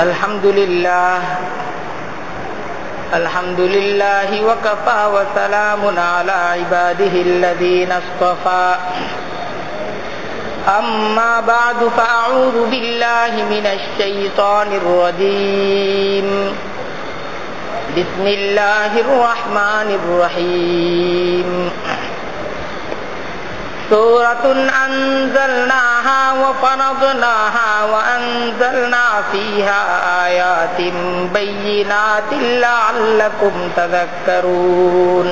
আলহামদুলিল্লাহ আলহামদুলিল্লাহি ওয়া কাফা ওয়া সালামুন আলা ইবাদিহিল্লাযীনা ইসতাফা আম্মা বা'দু ফাআউযু বিল্লাহি মিনাশ শাইতানির রাজীম বিসমিল্লাহির রাহমানির রহিম সূরাতুন আনজালনাহা ওয়া ফারাদনাহা ওয়া আনজালনা ফীহা আয়াতিন বায়্যিনাতিন লাআল্লাকুম তাযাক্কারুন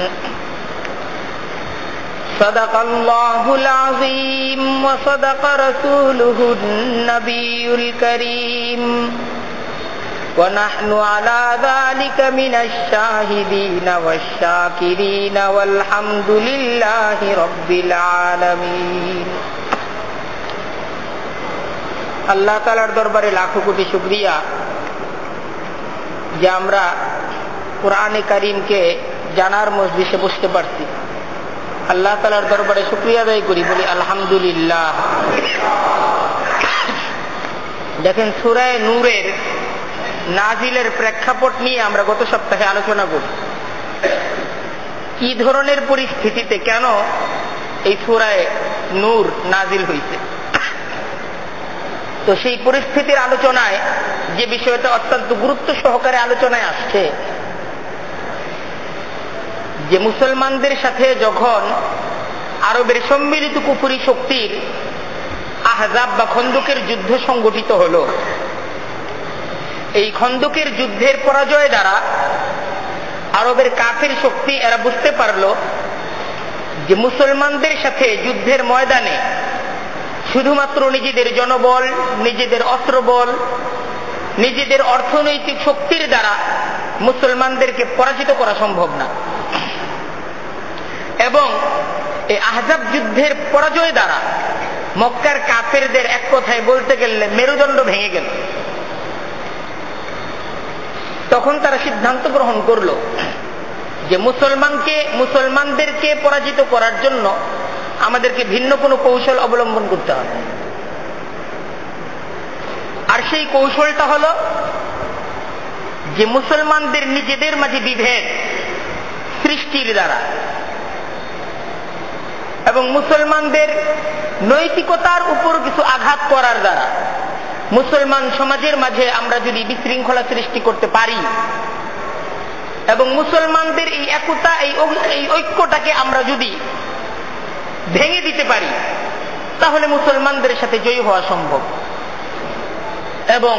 সাদাকাল্লাহুল আযীম ওয়া সাদাকা রাসূলুহুন নাবিয়্যুল কারীম ونحن على ذلك من الشاهدين والشاكرين والحمد لله رب العالمين আল্লাহ তাআলার দরবারে লাখো কোটি শুকরিয়া যে আমরা কোরআনে কারীমকে জানার মজলিসে বসতে পারছি। আল্লাহ তাআলার দরবারে শুকরিয়া আদায় করি, বলি আলহামদুলিল্লাহ। দেখেন, সূরা নূরের নাজিলের প্রেক্ষাপট নিয়ে আমরা গত সপ্তাহে আলোচনা করি। কি ধরনের পরিস্থিতিতে কেন এই সূরা নূর নাজিল হয়েছে, তো সেই পরিস্থিতির আলোচনায় যে বিষয়টা অত্যন্ত গুরুত্ব সহকারে আলোচনায় আসছে, যে মুসলমানদের সাথে যখন আরবের সম্মিলিত কুফরি শক্তির আহজাব বা খন্দকের যুদ্ধ সংগঠিত হল, এই খন্দকের যুদ্ধের পরাজয় দ্বারা আরবের কাফের শক্তি এরা বুঝতে পারল যে মুসলমানদের সাথে যুদ্ধের ময়দানে শুধুমাত্র নিজেদের জনবল, নিজেদের অস্ত্রবল, নিজেদের অর্থনৈতিক শক্তির দ্বারা মুসলমানদেরকে পরাজিত করা সম্ভব না। এবং এই আহজাব যুদ্ধের পরাজয় দ্বারা মক্কার কাফেরদের এক কথায় বলতে গেলে মেরুদণ্ড ভেঙে গেল। তখন তারা সিদ্ধান্ত গ্রহণ করল যে মুসলমানদেরকে পরাজিত করার জন্য আমাদেরকে ভিন্ন কোনো কৌশল অবলম্বন করতে হবে। আর সেই কৌশলটা হল যে মুসলমানদের নিজেদের মাঝে বিভেদ সৃষ্টির দ্বারা এবং মুসলমানদের নৈতিকতার উপর কিছু আঘাত করার দ্বারা মুসলমান সমাজের মাঝে আমরা যদি বিশৃঙ্খলা সৃষ্টি করতে পারি এবং মুসলমানদের এই একতা, এই ঐক্যটাকে আমরা যদি ভেঙে দিতে পারি, তাহলে মুসলমানদের সাথে জয়ী হওয়া সম্ভব। এবং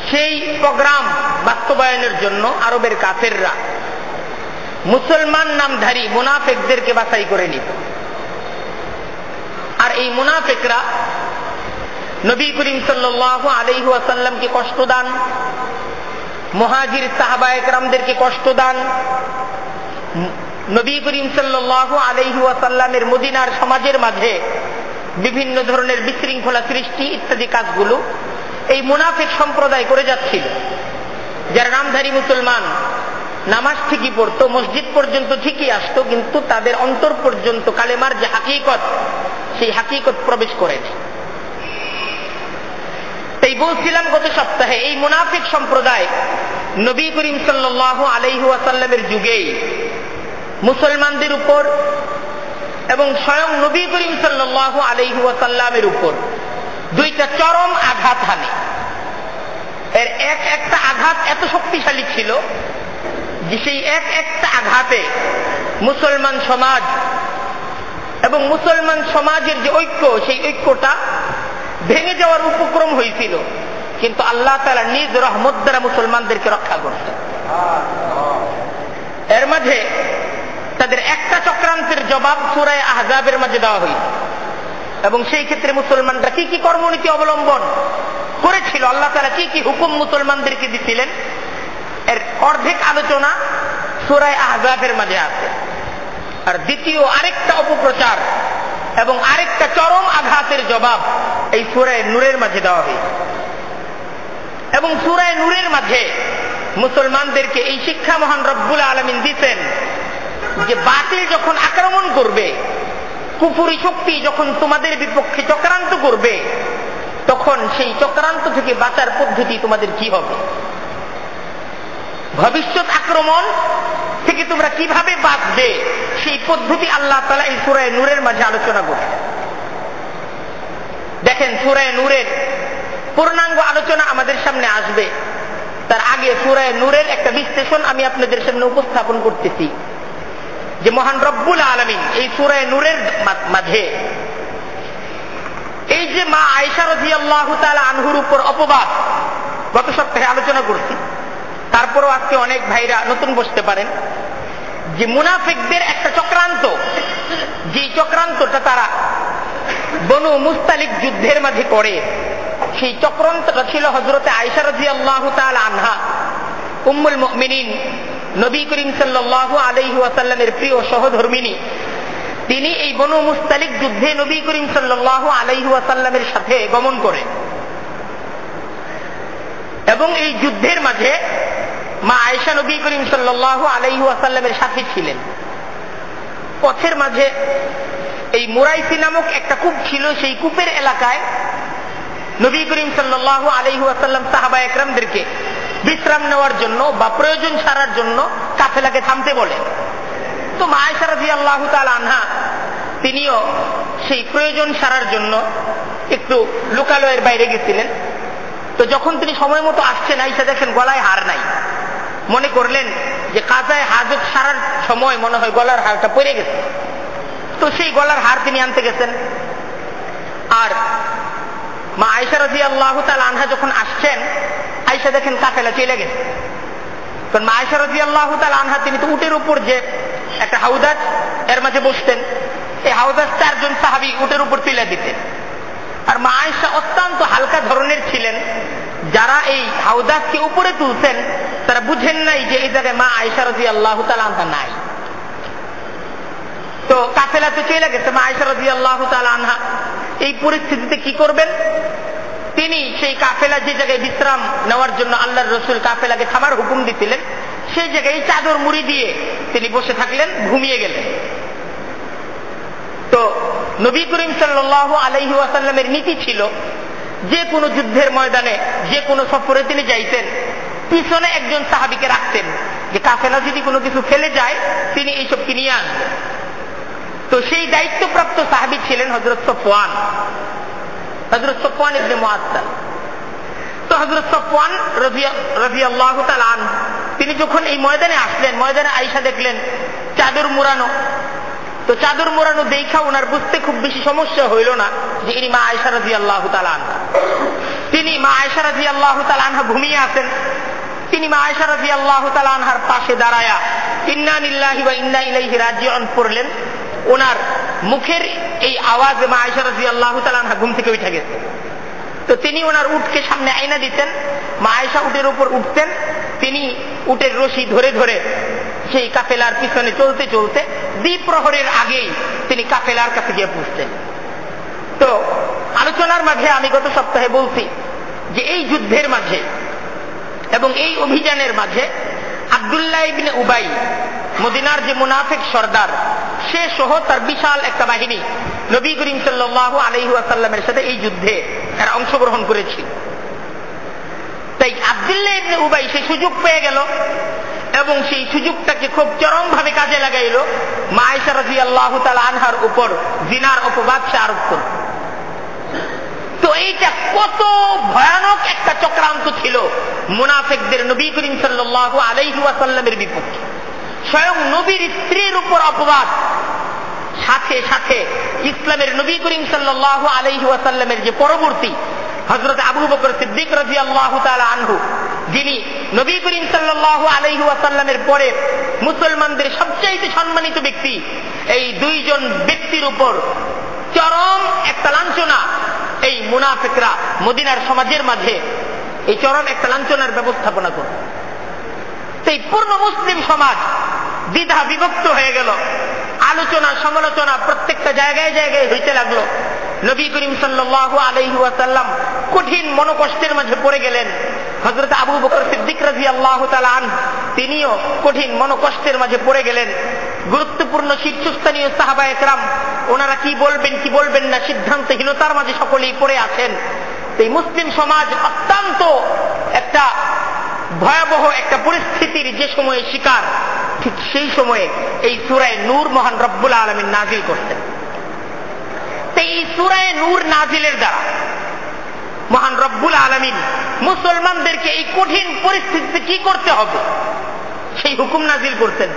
সেই প্রোগ্রাম বাস্তবায়নের জন্য আরবের কাফেররা মুসলমান নামধারী মুনাফিকদেরকে বাছাই করে নিত। আর এই মুনাফিকরা নবী করিম সাল্লাল্লাহু আলাইহি ওয়াসাল্লামকে কষ্ট দান, মুহাজির সাহাবায়ে কেরামদেরকে কষ্ট দান, নবী করিম সাল্লাল্লাহু আলাইহি ওয়াসাল্লামের মদিনার সমাজের মাঝে বিভিন্ন ধরনের বিশৃঙ্খলা সৃষ্টি ইত্যাদি কাজগুলো এই মুনাফিক সম্প্রদায় করে যাচ্ছিল। যারা নামধারী মুসলমান, নামাজ ঠিকই পড়তো, মসজিদ পর্যন্ত ঠিকই আসতো, কিন্তু তাদের অন্তর পর্যন্ত কালেমার যে হাকিকত, সেই হাকিকত প্রবেশ করেনি। তাই বলছিলাম গত সপ্তাহে, এই মুনাফিক সম্প্রদায় নবী করিম সাল্লাল্লাহু আলাইহি ওয়াসাল্লামের যুগেই মুসলমানদের উপর এবং স্বয়ং নবী করিম সাল্লাল্লাহু আলাইহি ওয়াসাল্লামের উপর দুইটা চরম আঘাত হানে। এর একটা আঘাত এত শক্তিশালী ছিল যে সেই একটা আঘাতে মুসলমান সমাজ এবং মুসলমান সমাজের যে ঐক্য, সেই ঐক্যটা ভেঙে যাওয়ার উপক্রম হয়েছিল। কিন্তু আল্লাহ তাআলা নিজ রহমত দ্বারা মুসলমানদেরকে রক্ষা করতেন। এর মাঝে তাদের একটা চক্রান্তের জবাব সূরা আহজাবের মাঝে দেওয়া হয়েছে এবং সেই ক্ষেত্রে মুসলমানরা কি কি কর্মনীতি অবলম্বন করেছিল, আল্লাহ তাআলা কি কি হুকুম মুসলমানদেরকে দিয়েছিলেন, এর অর্ধেক আলোচনা সূরা আহজাবের মাঝে আছে। আর দ্বিতীয় আরেকটা অপপ্রচার এবং আরেকটা চরম আঘাতের জবাব এই সূরা নূরের মাঝে দেওয়া হয়েছে। এবং সূরা নূরের মাঝে মুসলমানদেরকে এই শিক্ষা মহান রব্বুল আলামিন দিতেন যে বাতিল যখন আক্রমণ করবে, কুফরি শক্তি যখন তোমাদের বিপক্ষে চক্রান্ত করবে, তখন তখন সেই চক্রান্ত থেকে বাঁচার পদ্ধতি তোমাদের কি হবে, ভবিষ্যৎ আক্রমণ থেকে তোমরা কিভাবে বাঁচবে, সেই পদ্ধতি আল্লাহ তাআলা এই সূরা নূরের মাঝে আলোচনা করছেন। দেখেন, সূরা নূরের পূর্ণাঙ্গ আলোচনা আমাদের সামনে আসবে, তার আগে সূরা নূরের একটা বিশ্লেষণ আমি আপনাদের সামনে উপস্থাপন করতেছি যে মহান রব্বুল আলামিন এই সূরা নূরের মাঝে এই যে মা আয়েশা রাদিয়াল্লাহু তাআলা আনহুর উপর অপবাদ গত সপ্তাহে আলোচনা করছি, তারপরও আজকে অনেক ভাইরা নতুন বসতে পারেন যে মুনাফিকদের একটা চক্রান্ত, যে চক্রান্তটা তারা বনু মুস্তালিক যুদ্ধের মাঝে করে, সেই চক্রান্তটা ছিল হযরতে আয়েশা রাদিয়াল্লাহু তাআলা আনহা উম্মুল মুমিনিন, নবী করিম সাল্লাল্লাহু আলাইহি ওয়াসাল্লামের প্রিয় সহধর্মিনী। তিনি এই বনু মুস্তালিক যুদ্ধে নবী করিম সাল্লাল্লাহু আলাইহি ওয়াসাল্লামের সাথে গমন করে এবং এই যুদ্ধের মাঝে মা আয়েশা নবী করিম সাল্লাল্লাহু আলাইহি ওয়াসাল্লামের সাথে ছিলেন। পথের মাঝে এই মুরাইসি নামক একটা কূপ ছিল, সেই কূপের এলাকায় নবী করিম সাল্লাল্লাহু আলাইহি ওয়াসাল্লাম সাহাবা একরামদেরকে বিশ্রাম নেওয়ার জন্য বা প্রয়োজন সারার জন্য কাফেলাকে থামতে বলেন। তো মা আয়েশা রাদিয়াল্লাহু তাআলা আনহা তিনিও সেই প্রয়োজন সারার জন্য একটু লোকালয়ের বাইরে গেছিলেন। তো যখন তিনি সময় মতো আসছেন, আয়েশা দেখেন গলায় হার নাই, মনে করলেন যে কাজায় হাজত সারার সময় মনে হয় গলার হারটা পড়ে গেছে, তো সেই গলার হার তিনি আনতে গেছেন। আর মা আয়েশা রাদিয়াল্লাহু তাআলা আনহা যখন আসছেন, আয়েশা দেখেন কাফেলা চলে গেছে। কারণ মা আয়েশা রাদিয়াল্লাহু তাআলা আনহা তিনি তো উটের উপর যে একটা হাউদাজ এর মাঝে বসতেন, এই হাউদাজ 4 জন সাহাবী উটের উপর তুলে দিতেন। আর মা আয়েশা অত্যন্ত হালকা ধরনের ছিলেন, যারা এই হাউদাজকে উপরে তুলতেন তারা বুঝেন নাই যে এই জায়গায় মা আয়েশা রাদিয়াল্লাহু তাআলা আনহা নাই। তো কাফেলা তো চলে গেছে, মা আয়েশা রাদিয়াল্লাহু তাআলা আনহা এই পরিস্থিতিতে কি করবেন, তিনি সেই কাফেলা যে জায়গায় বিশ্রাম নেওয়ার জন্য আল্লাহর রাসূল কাফেলাকে থামার হুকুম দিছিলেন, সেই জায়গায় চাদর মুড়ি দিয়ে তিনি বসে থাকলেন, ঘুমিয়ে গেলেন। তো নবী করিম সাল্লাল্লাহু আলাইহি ওয়াসাল্লামের নীতি ছিল যে কোনো যুদ্ধের ময়দানে, যে কোনো সফরে তিনি যাইতেন, পিছনে একজন সাহাবীকে রাখতেন যে কাফেলা যদি কোনো কিছু ফেলে যায় তিনি এইসব কিনিয়ে আনবেন। তো সেই দায়িত্বপ্রাপ্ত সাহাবী ছিলেন হযরত সফওয়ান ইবনে মুআত্তাল। তো হযরত সফওয়ান রাদিয়াল্লাহু তাআলা আনহু তিনি যখন এই ময়দানে আসলেন, ময়দানে আয়েশা দেখলেন চাদর মুড়ানো। তো চাদর মোড়ানো দেখা ওনার বুঝতে খুব বেশি সমস্যা হইল না যে ইনি মা আয়েশা রাদিয়াল্লাহু তাআলা আনহা। তিনি মা আয়েশা রাদিয়াল্লাহু তাআলা আনহা ঘুমিয়ে আছেন, তিনি মা আয়েশা রাদিয়াল্লাহু তাআলা আনহার পাশে দাঁড়ায়া ইন্না লিল্লাহি ওয়া ইন্না ইলাইহি রাজিউন পড়লেন। ওনার মুখের এই আওয়াজে মা আয়েশা রাদিয়াল্লাহু তাআলা আনহা ঘুম থেকে উঠে গেছে। তো তিনি ওনার উটকে সামনে আয়না দিতেন, মা আয়েশা উটের উপর উঠতেন, তিনি উটের রশি ধরে ধরে সেই কাফেলার পিছনে চলতে চলতে দ্বিপ্রহরের আগেই তিনি কাফেলার কাছে গিয়ে পৌঁছতেন। তো আলোচনার মাঝে আমি গত সপ্তাহে বলছি যে এই যুদ্ধের মাঝে এবং এই অভিযানের মাঝে আব্দুল্লাহ ইবনে উবাই, মদিনার যে মুনাফিক সর্দার, সে সহ তার বিশাল একটা বাহিনী নবী করিম সাল্লাল্লাহু আলাইহি ওয়াসাল্লামের সাথে এই যুদ্ধে তারা অংশগ্রহণ করেছিল। তাই আব্দুল্লাহ ইবনে উবাই সেই সুযোগ পেয়ে গেল এবং সেই সুযোগটাকে খুব চরমভাবে কাজে লাগাইল, মা আয়েশা রাদিয়াল্লাহু তাআলা আনহার উপর জিনার অপবাদ সে আরোপ করল। তো এইটা কত ভয়ানক একটা চক্রান্ত ছিল মুনাফিকদের নবী করিম সাল্লাল্লাহু আলাইহি ওয়াসাল্লামের বিপক্ষে। স্বয়ং নবীর স্ত্রীর উপর অপবাদ, সাথে সাথে ইসলামের নবী করিম সাল্লাল্লাহু আলাইহি ওয়াসাল্লামের যে পরবর্তী হযরত আবু বকর সিদ্দিক রাদিয়াল্লাহু তাআলা আনহু, যিনি নবী করিম সাল্লাল্লাহু আলাইহি ওয়াসাল্লামের পরে মুসলমানদের সবচেয়ে সম্মানিত ব্যক্তি, এই 2 জন ব্যক্তির উপর চরম একটা লাঞ্ছনা এই মুনাফিকরা মদিনার সমাজের মাঝে এই চরম একটা লাঞ্ছনার ব্যবস্থাপনা করে। সেই পূর্ণ মুসলিম সমাজ দ্বিধা বিভক্ত হয়ে গেল, আলোচনা সমালোচনা প্রত্যেকটা জায়গায় জায়গায় হইতে লাগলো। নবী করিম সাল্লাল্লাহু আলাইহি ওয়াসাল্লাম কঠিন মনোকষ্টের মাঝে পড়ে গেলেন। হযরত আবু বকর সিদ্দিক রাদিয়াল্লাহু তাআলা আনহু তিনিও কঠিন মনোকষ্টের মাঝে পড়ে গেলেন। গুরুত্বপূর্ণ শীর্ষস্থানীয় সাহাবা একরাম ওনারা কি বলবেন কি বলবেন না সিদ্ধান্তহীনতার মাঝে সকলেই পড়ে আছেন। এই মুসলিম সমাজ অত্যন্ত একটা ভয়াবহ একটা পরিস্থিতির যে সময়ে শিকার, ঠিক সেই সময়ে এই সূরা নূর মহান রব্বুল আলামিন নাজিল করতেন। এই সূরা নূর নাজিলের দ্বারা মহান রব্বুল আলামিন মুসলমানদেরকে এই কঠিন পরিস্থিতিতে কি করতে হবে সেই হুকুম নাজিল করতেন।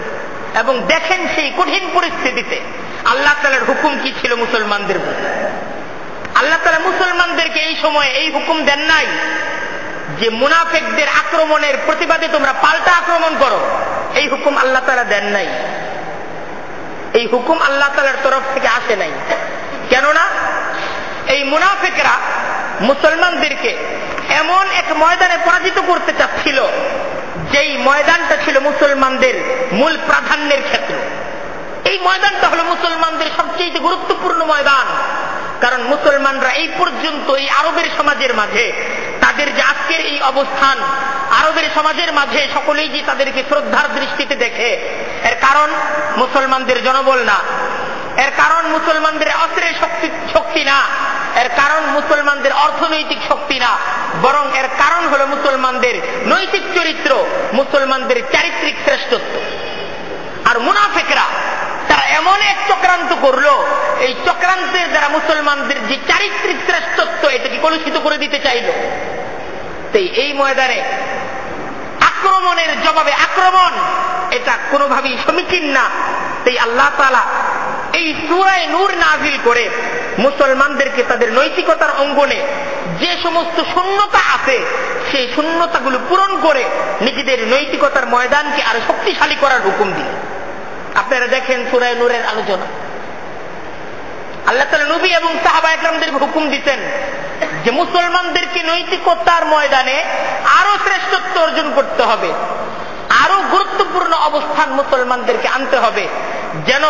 এবং দেখেন সেই কঠিন পরিস্থিতিতে আল্লাহ তাআলার হুকুম কি ছিল মুসলমানদের প্রতি। আল্লাহ তাআলা মুসলমানদেরকে এই সময়ে এই হুকুম দেন নাই যে মুনাফিকদের আক্রমণের প্রতিবাদে তোমরা পাল্টা আক্রমণ করো, এই হুকুম আল্লাহ তাআলা দেন নাই। এই হুকুম আল্লাহ তাআলার তরফ থেকে আসে নাই। কেননা এই মুনাফিকরা মুসলমানদেরকে এমন এক ময়দানে পরাজিত করতে চাচ্ছিল যেই ময়দানটা ছিল মুসলমানদের মূল প্রাধান্যের ক্ষেত্র। এই ময়দানটা হলো মুসলমানদের সবচেয়ে গুরুত্বপূর্ণ ময়দান। কারণ মুসলমানরা এই পর্যন্ত এই আরবের সমাজের মাঝে তাদের যে আজকের এই অবস্থান, আরবের সমাজের মাঝে সকলেই যে তাদেরকে শ্রদ্ধার দৃষ্টিতে দেখে, এর কারণ মুসলমানদের জনবল না, এর কারণ মুসলমানদের অস্ত্রের শক্তি না, এর কারণ মুসলমানদের অর্থনৈতিক শক্তি না, বরং এর কারণ হলো মুসলমানদের নৈতিক চরিত্র, মুসলমানদের চারিত্রিক শ্রেষ্ঠত্ব। আর মুনাফিকরা তারা এমন এক চক্রান্ত করলো, এই চক্রান্তের দ্বারা মুসলমানদের যে চারিত্রিক শ্রেষ্ঠত্ব এটাকে কলুষিত করে দিতে চাইল। তাই এই ময়দানে আক্রমণের জবাবে আক্রমণ এটা কোনোভাবেই সমীচীন না। তাই আল্লাহ তাআলা এই সূরা নূর নাজিল করে মুসলমানদেরকে তাদের নৈতিকতার অঙ্গনে যে সমস্ত শূন্যতা আছে সেই শূন্যতাগুলো পূরণ করে নিজেদের নৈতিকতার ময়দানকে আরো শক্তিশালী করার হুকুম দিলেন। আপনারা দেখেন সূরা নূরের আলোচনা আল্লাহ তাআলা নবী এবং সাহাবা একরামদের হুকুম দিতেন যে মুসলমানদেরকে নৈতিকতার ময়দানে আরো শ্রেষ্ঠত্ব অর্জন করতে হবে, আরো গুরুত্বপূর্ণ অবস্থান মুসলমানদেরকে আনতে হবে, যেন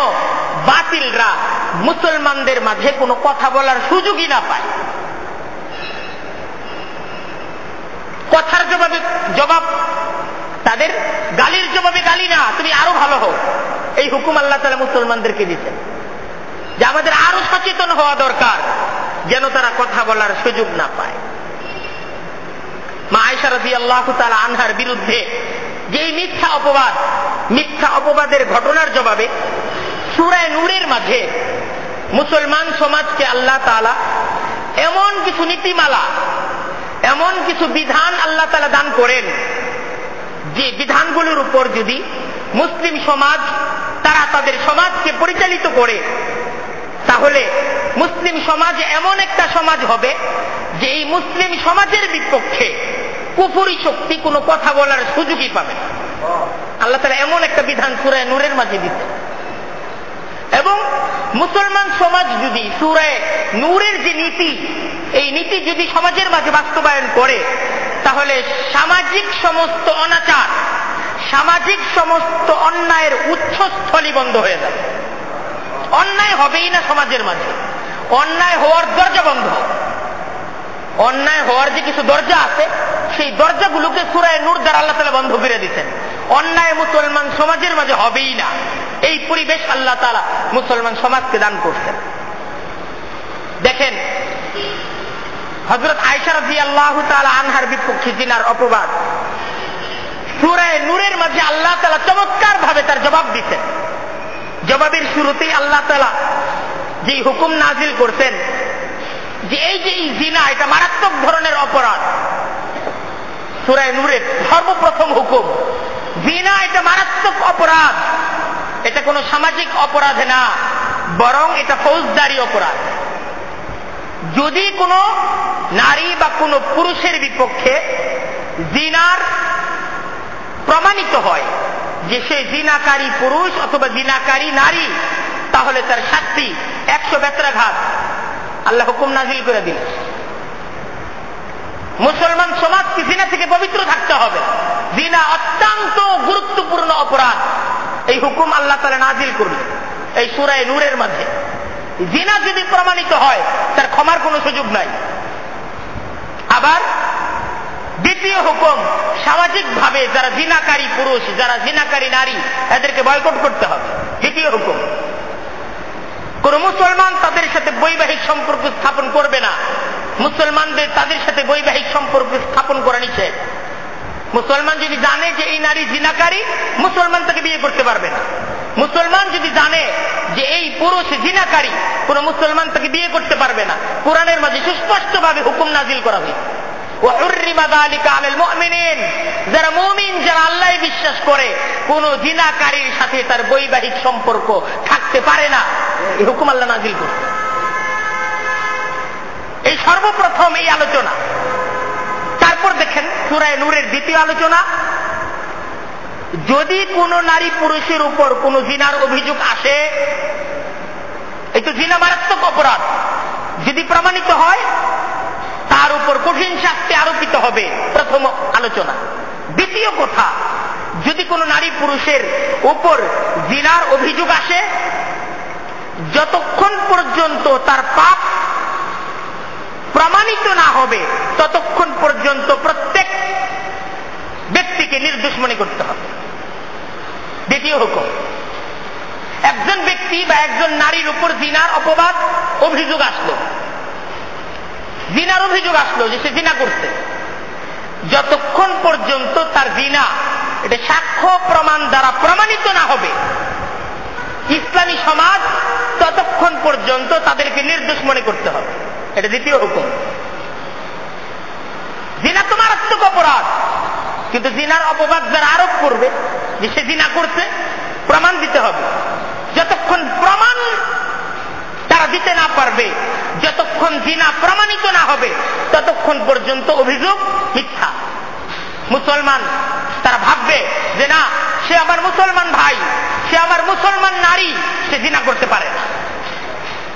বাতিলরা মুসলমানদের মাঝে কোনো কথা বলার সুযোগই না পায়। কথার জবাবে জবাব, তাদের গালির জবাবে গালি না, তুমি আরো ভালো হও, এই হুকুম আল্লাহ তাআলা মুসলমানদেরকে দিচ্ছেন যে আমাদের আরো সচেতন হওয়া দরকার যেন তারা কথা বলার সুযোগ না পায়। মা আয়েশা রাদিয়াল্লাহু তাআলা আনহার বিরুদ্ধে যে মিথ্যা অপবাদের ঘটনার জবাবে সূরা নূরের মাঝে মুসলমান সমাজকে আল্লাহ তাআলা এমন কিছু নীতিমালা, এমন কিছু বিধান আল্লাহ তাআলা দান করেন যে বিধানগুলোর উপর যদি মুসলিম সমাজ তারা তাদের সমাজকে পরিচালিত করে, তাহলে মুসলিম সমাজ এমন একটা সমাজ হবে যে এই মুসলিম সমাজের বিপক্ষে কুফরি শক্তি কোনো কথা বলার সুযোগই পাবে না। আল্লাহ তাআলা এমন একটা বিধান সূরা নূরের মাঝে দিতেন। এবং মুসলমান সমাজ যদি সূরা নূরের যে নীতি, এই নীতি যদি সমাজের মাঝে বাস্তবায়ন করে, তাহলে সামাজিক সমস্ত অনাচার, সামাজিক সমস্ত অন্যায়ের উৎসস্থলই বন্ধ হয়ে যাবে। অন্যায় হবেই না সমাজের মাঝে, অন্যায় হওয়ার দরজা বন্ধ। অন্যায় হওয়ার যে কিছু দরজা আছে সেই দরজাগুলোকে সূরা নূর দ্বারা আল্লাহ তাআলা বন্ধ করে দিচ্ছেন। অন্যায় মুসলমান সমাজের মাঝে হবেই না, এই পরিবেশ আল্লাহ তাআলা মুসলমান সমাজকে দান করছেন। দেখেন হযরত আয়েশা রাদিয়াল্লাহু তাআলা আনহার বিপক্ষে জিনার অপবাদ সূরা নূরের মাঝে আল্লাহ তাআলা চমৎকার ভাবে তার জবাব দিতেন। জবাবের শুরুতেই আল্লাহ তাআলা যে হুকুম নাজিল করতেন যে এই যে জিনা এটা মারাত্মক ধরনের অপরাধ, সূরা নূরের সর্বপ্রথম হুকুম, জিনা এটা মারাত্মক অপরাধ, এটা কোনো সামাজিক অপরাধ না, বরং এটা ফৌজদারি অপরাধ। যদি কোনো নারী বা কোনো পুরুষের বিপক্ষে জিনার প্রমাণিত হয় যে সে জিনাকারী পুরুষ অথবা জিনাকারী নারী, তাহলে তার শাস্তি 100 বেত্রাঘাত আল্লাহ হুকুম নাজিল করে দিল। মুসলমান সমাজকে জিনা থেকে পবিত্র থাকতে হবে। জিনা অত্যন্ত গুরুত্বপূর্ণ অপরাধ, এই হুকুম আল্লাহ তাআলা নাজিল করলেন এই সূরা নূরের মাঝে। জিনা যদি প্রমাণিত হয় তার ক্ষমার কোনো সুযোগ নাই। আবার দ্বিতীয় হুকুম, সামাজিক ভাবে যারা জিনাকারী পুরুষ, যারা জিনাকারী নারী, এদেরকে বয়কট করতে হবে। দ্বিতীয় হুকুম, কোন মুসলমান তাদের সাথে বৈবাহিক সম্পর্ক স্থাপন করবে না, মুসলমানদের তাদের সাথে বৈবাহিক সম্পর্ক স্থাপন করা নিষেধ। মুসলমান যদি জানে যে এই নারী জিনাকারী, মুসলমান তাকে বিয়ে করতে পারবে না। মুসলমান যদি জানে যে এই পুরুষ জিনাকারী, কোন মুসলমান তাকে বিয়ে করতে পারবে না। কোরআনের মাঝে সুস্পষ্টভাবে হুকুম নাজিল করা হয়েছে, যারা মুমিন, যারা আল্লাহ বিশ্বাস করে, কোন জিনাকারীর সাথে তার বৈবাহিক সম্পর্ক থাকতে পারে না, এই হুকুম আল্লাহ নাজিল করছে। এই সর্বপ্রথম এই আলোচনা। তারপর দেখেন সূরা নূরের দ্বিতীয় আলোচনা, যদি কোন নারী পুরুষের উপর কোন জিনার অভিযোগ আসে, এই তো জিনা মারাত্মক অপরাধ, যদি প্রমাণিত হয় তার উপর কঠিন শাস্তি আরোপিত হবে, প্রথম আলোচনা। দ্বিতীয় কথা, যদি কোন নারী পুরুষের উপর জিনার অভিযোগ আসে, যতক্ষণ পর্যন্ত তার পাপ প্রমাণিত না হবে ততক্ষণ পর্যন্ত প্রত্যেক ব্যক্তিকে নির্দোষ মনে করতে হবে। দ্বিতীয় হুকুম, একজন ব্যক্তি বা একজন নারীর উপর জিনার অপবাদ অভিযোগ আসলো, জিনার অভিযোগ আসলো যে সে জিনা করছে, যতক্ষণ পর্যন্ত তার জিনা এটা সাক্ষ্য প্রমাণ দ্বারা প্রমাণিত না হবে ইসলামী সমাজ ততক্ষণ পর্যন্ত তাদেরকে নির্দোষ মনে করতে হবে। এটা দ্বিতীয় হুকুম। জিনা তো মারাত্মক অপরাধ, কিন্তু জিনার অপবাদ যারা আরোপ করবে যে সে জিনা করছে, প্রমাণ দিতে হবে। যতক্ষণ প্রমাণ তারা দিতে না পারবে, যতক্ষণ জিনা প্রমাণিত না হবে ততক্ষণ পর্যন্ত অভিযোগ মিথ্যা। মুসলমান তারা ভাববে যে না, সে আমার মুসলমান ভাই, সে আমার মুসলমান নারী, সে জিনা করতে পারে না।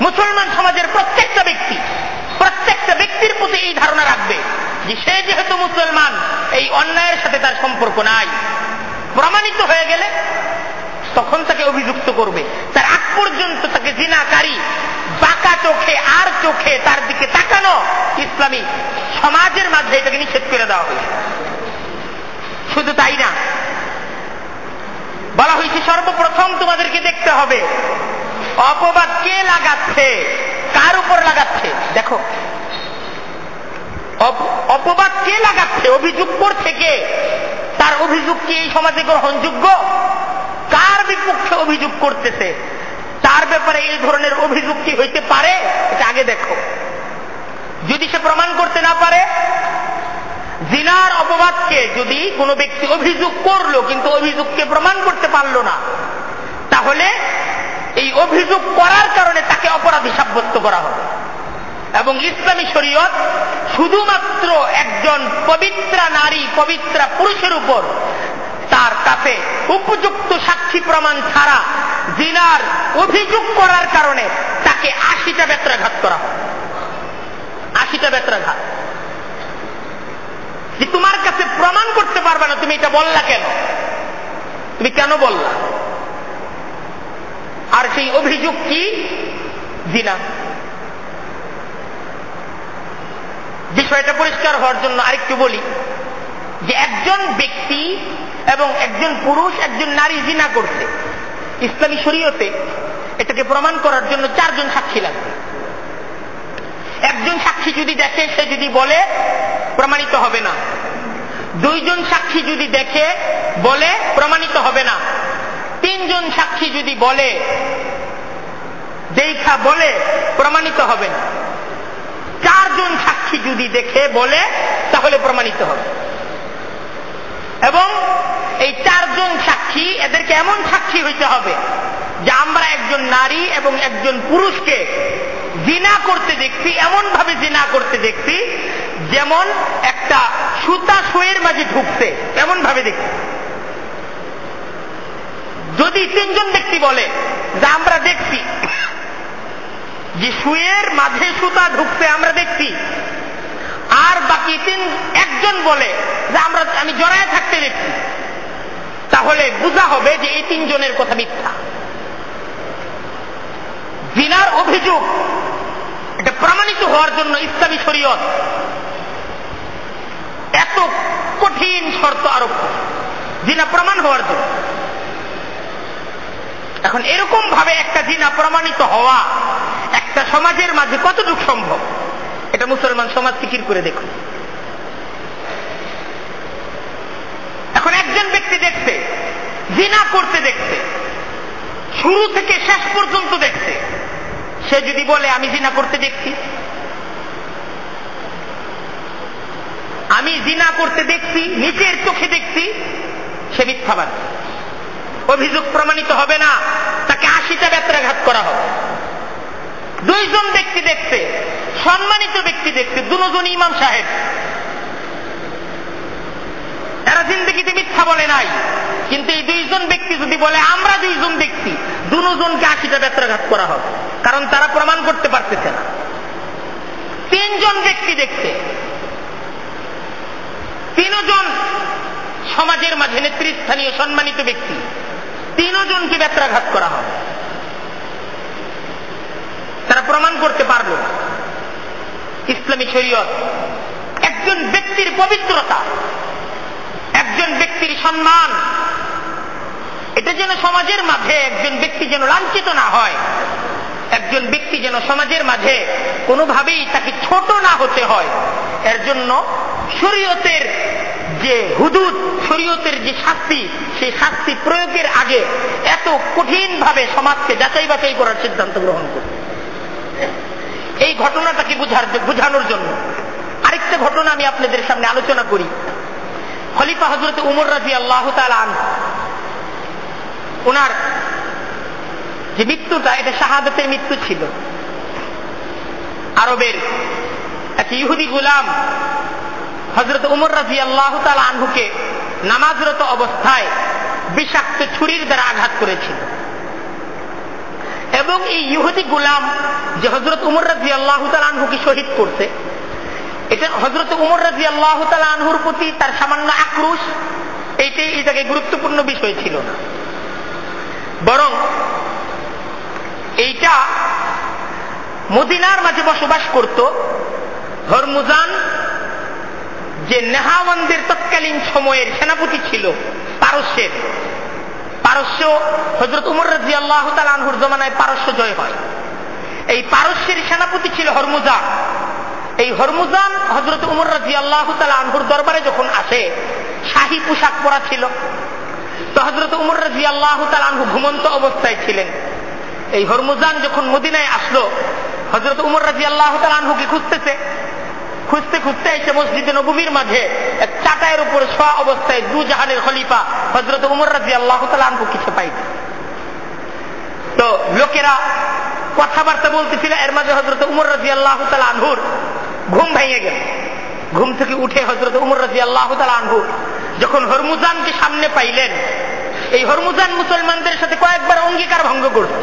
মুসলমান সমাজের প্রত্যেকটা ব্যক্তির প্রতি এই ধারণা রাখবে যে সে যেহেতু মুসলমান, এই অন্যায়ের সাথে তার সম্পর্ক নাই। প্রমাণিত হয়ে গেলে তখন তাকে অভিযুক্ত করবে। তার আগ পর্যন্ত তাকে জিনাকারী বাঁকা চোখে আর চোখে তার দিকে তাকানো ইসলামী সমাজের মাঝে এটাকে নিষেধ করে দেওয়া হয়েছে। শুধু তাই না, বলা হয়েছে সর্বপ্রথম তোমাদেরকে দেখতে হবে অপবাদ কে লাগাচ্ছে, কার উপর লাগাচ্ছে। দেখো, অপবাদ কে লাগাচ্ছে, অভিযোগ করছে কে, তার অভিযোগ কি এই সমাজে গ্রহণযোগ্য, কার বিপক্ষে অভিযোগ করতেছে, তার ব্যাপারে এই ধরনের অভিযোগ কি হইতে পারে, এটা আগে দেখো। যদি সে প্রমাণ করতে না পারে, জিনার অপবাদকে যদি কোনো ব্যক্তি অভিযোগ করলো কিন্তু অভিযোগকে প্রমাণ করতে পারলো না, তাহলে এই অভিযোগ করার কারণে তাকে অপরাধী সাব্যস্ত করা হবে। এবং ইসলামী শরীয়ত শুধুমাত্র একজন পবিত্রা নারী, পবিত্রা পুরুষের উপর তার কাছে উপযুক্ত সাক্ষী প্রমাণ ছাড়া জিনার অভিযোগ করার কারণে তাকে 80টা বেত্রাঘাত করা হবে। 80টা বেত্রাঘাত। যে তোমার কাছে প্রমাণ করতে পারবে না, তুমি এটা বললা কেন, তুমি কেন বললা? আর সেই অভিযোগ কি? জিনা। বিষয়টা পরিষ্কার হওয়ার জন্য আরেকটু বলি যে একজন ব্যক্তি এবং একজন পুরুষ, একজন নারী জিনা করছে, ইসলামী শরীয়তে এটাকে প্রমাণ করার জন্য 4 জন সাক্ষী লাগবে। একজন সাক্ষী যদি দেখে, সে যদি বলে, প্রমাণিত হবে না। 2 জন সাক্ষী যদি দেখে বলে, প্রমাণিত হবে না। 3 জন সাক্ষী যদি বলে, দেখা বলে, প্রমাণিত হবে না। 4 জন সাক্ষী যদি দেখে বলে, তাহলে প্রমাণিত হবে। এবং এই 4 জন সাক্ষী, এদেরকে এমন সাক্ষী হইতে হবে যে আমরা একজন নারী এবং একজন পুরুষকে জিনা করতে দেখছি, এমন ভাবে জিনা করতে দেখছি যেমন একটা সুতা সুয়ের মাঝে ঢুকছে, এমন ভাবে দেখছি। যদি 3 জন ব্যক্তি বলে যে আমরা দেখছি যে সুয়ের মাঝে সুতা ঢুকছে, আমরা দেখছি, আর বাকি 1 জন বলে যে আমি জড়ায় থাকতে দেখছি, তাহলে বোঝা হবে যে এই 3 জনের কথা মিথ্যা। জিনার অভিযোগ এটা প্রমাণিত হওয়ার জন্য ইসলামী শরীয়ত এত কঠিন শর্ত আরোপ করে, জিনা প্রমাণ হওয়ার জন্য। এখন এরকম ভাবে একটা জিনা প্রমাণিত হওয়া একটা সমাজের মাঝে কতটুকু সম্ভব, এটা মুসলমান সমাজ ফিকির করে দেখুন। এখন একজন ব্যক্তি দেখছে, জিনা করতে দেখছে, শুরু থেকে শেষ পর্যন্ত দেখছে, সে যদি বলে আমি জিনা করতে দেখছি, আমি জিনা করতে দেখছি, নিজের চোখে দেখছি, সে মিথ্যাবাদী। অভিযোগ প্রমাণিত হবে না, তাকে 80টা বেত্রাঘাত করা হবে। দুইজন ব্যক্তি দেখছে, সম্মানিত ব্যক্তি দেখছে, দুজনই ইমাম সাহেব, এরা জিন্দেগিতে মিথ্যা বলে নাই, কিন্তু এই দুইজন ব্যক্তি যদি বলে আমরা দুইজন দেখছি, দুজনকে 80টা বেত্রাঘাত করা হবে, কারণ তারা প্রমাণ করতে পারতেছে না। তিনজন ব্যক্তি দেখছে, তিনজন সমাজের মাঝে নেতৃস্থানীয় সম্মানিত ব্যক্তি, তিনজনকে বেত্রাঘাত করা হবে, তারা প্রমাণ করতে পারল ইসলামী শরীয়ত একজন ব্যক্তির পবিত্রতা, একজন ব্যক্তির সম্মান, এটা যেন সমাজের মাঝে একজন ব্যক্তি যেন লাঞ্ছিত না হয়, একজন ব্যক্তি যেন সমাজের মাঝে কোনোভাবেই তাকে ছোট না হতে হয়, এর জন্য শরীয়তের যে হুদুদ, শরীয়তের যে শাস্তি, সেই শাস্তি প্রয়োগের আগে এত কঠিন ভাবে সমাজকে যাচাই বাছাই করার সিদ্ধান্ত গ্রহণ করে। এই ঘটনাটাকে বুঝানোর জন্য আরেকটা ঘটনা আমি আপনাদের সামনে আলোচনা করি। খলিফা হযরত উমর রাদিয়াল্লাহু তাআলা আনহু, ওনার যে মৃত্যুটা, এটা শাহাদাতের মৃত্যু ছিল। আরবের এক ইহুদি গোলাম হযরত উমর রাদিয়াল্লাহু তাআলা আনহুকে নামাজরত অবস্থায় বিষাক্ত ছুরির দ্বারা আঘাত করেছিল, এবং এই ইহুদি গোলাম যে হযরত উমর রাদিয়াল্লাহু তাআলা আনহুকে শহীদ করছে, এটা হযরত উমর রাদিয়াল্লাহু তাআলা আনহুর প্রতি তার সামান্য আক্রোশ, এটাকে গুরুত্বপূর্ণ বিষয় ছিল না, বরং এইটা মদিনার মাঝে বসবাস করত হরমুজান, যে নেহাওয়ানদের তৎকালীন সময়ের সেনাপতি ছিল, পারস্য হযরত উমর রাদিয়াল্লাহু তাআলা আনহুর জমানায় পারস্য জয় হয়। এই পারস্যের সেনাপতি ছিল হরমুজান। এই হরমুজান হযরত উমর রাদিয়াল্লাহু তাআলা আনহুর দরবারে যখন আসে, শাহী পোশাক পরা ছিল, তো হযরত উমর রাদিয়াল্লাহু তাআলা আনহু ঘুমন্ত অবস্থায় ছিলেন। এই হরমুজান যখন মদিনায় আসলো, হযরত উমর রাদিয়াল্লাহু তাআলা আনহুকে খুঁজতে খুঁজতে এসে মসজিদে নববীর মাঝে এক চাটাইয়ের উপর শোয়া অবস্থায় দু জাহানের খলিফা হযরত উমর রাদিয়াল্লাহু তাআলা আনহু কিছু পাইছে। তো লোকেরা কথাবার্তা বলতেছিল, এর মাঝে হযরত উমর রাদিয়াল্লাহু তাআলা আনহুর ঘুম ভেঙে গেল। ঘুম থেকে উঠে হযরত উমর রাদিয়াল্লাহু তাআলা আনহু যখন হরমুজানকে সামনে পাইলেন, এই হরমুজান মুসলমানদের সাথে কয়েকবার অঙ্গীকার ভঙ্গ করছে।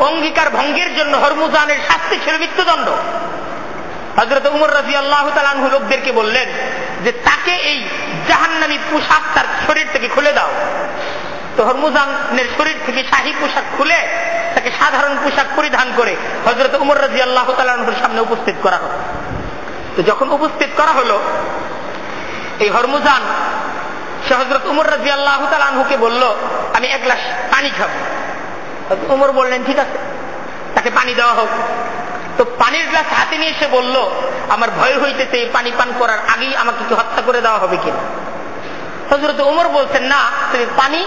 অঙ্গীকার ভঙ্গের জন্য হরমুজানের শাস্তি ছিল মৃত্যুদণ্ড। হযরত উমর রাদিয়াল্লাহু তাআলা আনহু লোকদেরকে বললেন যে তাকে এই জাহান্নামী পোশাক তার শরীর থেকে খুলে দাও। তো হরমুজানের শরীর থেকে শাহী পোশাক খুলে তাকে সাধারণ পোশাক পরিধান করে হযরত উমর রাদিয়াল্লাহু তাআলা আনহুর সামনে উপস্থিত করা হলো। তো যখন উপস্থিত করা হলো, এই হরমুজান সে হযরত উমর রাদিয়াল্লাহু তাআলা আনহুকে বলল, আমি এক গ্লাস পানি খাবো। উমর বললেন ঠিক আছে, তাকে পানি দেওয়া হোক। তো পানির গ্লাস হাতে নিয়ে সে বলল, আমার ভয় হইতেছে এই পানি পান করার আগেই আমাকে কি হত্যা করে দেওয়া হবে কিনা। হযরত উমর বলছেন, না, তুমি পানি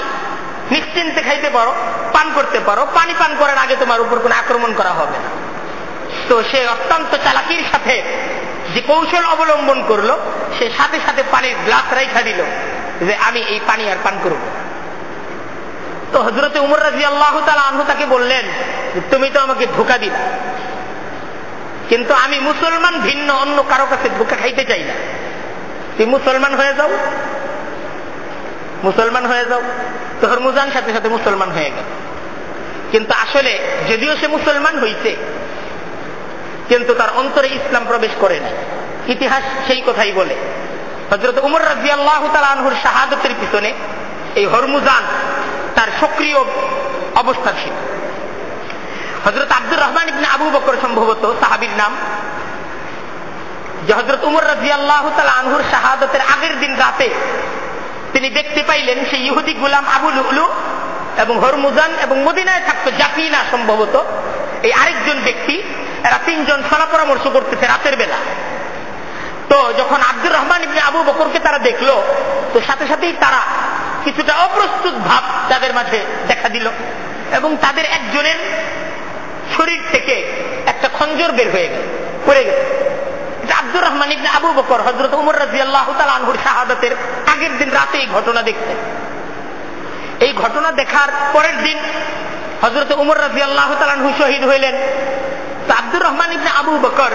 নিশ্চিন্তে খাইতে পারো, পান করতে পারো, পানি পান করার আগে তোমার উপর কোনো আক্রমণ করা হবে না। তো সে অত্যন্ত চালাকির সাথে যে কৌশল অবলম্বন করলো, সে সাথে সাথে পানির গ্লাস রাইখা দিল যে আমি এই পানি আর পান করব। তো হযরত উমর রাদিয়াল্লাহু তাআলা আনহু তাকে বললেন, তুমি তো আমাকে ধোঁকা দিলা, কিন্তু আমি মুসলমান ভিন্ন অন্য কারো কাছে ধোঁকা খাইতে চাই না, তুমি মুসলমান হয়ে যাও, মুসলমান হয়ে যাও। তো হরমুজান সাথে সাথে মুসলমান হয়ে গেল। কিন্তু আসলে যদিও সে মুসলমান হইছে, কিন্তু তার অন্তরে ইসলাম প্রবেশ করে না। ইতিহাস সেই কথাই বলে। হযরত উমর রাদিয়াল্লাহু তাআলা আনহুর শাহাদাতের পিছনে এই হরমুজান তার সক্রিয় অবস্থা ছিল। হযরত আব্দুর রহমান ইবনে আবু বকর সম্ভবত সাহাবীর নাম, যে হযরত উমর রাদিয়াল্লাহু তাআলা আনহুর শাহাদাতের আগের দিন রাতে তিনি দেখতে পাইলেন সেই ইহুদি গোলাম আবু লুলু এবং হরমুজান এবং মদিনায় থাকতো জাফিনা সম্ভবত এই আরেকজন ব্যক্তি এরা তিনজন সলা পরামর্শ করতেছে রাতের বেলা। তো যখন আব্দুর রহমান ইবনে আবু বকরকে তারা দেখলো, তো সাথে সাথেই তারা কিছুটা অপ্রস্তুত ভাব তাদের মাঝে দেখা দিল এবং তাদের একজনের শরীর থেকে একটা খঞ্জর বের হয়ে গেল, পড়ে গেল। এটা আব্দুর রহমান ইবনে আবু বকর হযরত ওমর রাদিয়াল্লাহু তাআলা আনহুর শাহাদাতের আগের দিন রাতে এই ঘটনা দেখতেন। এই ঘটনা দেখার পরের দিন হযরত ওমর রাদিয়াল্লাহু তাআলা আনহু শহীদ হইলেন। তো আব্দুর রহমান ইবনে আবু বকর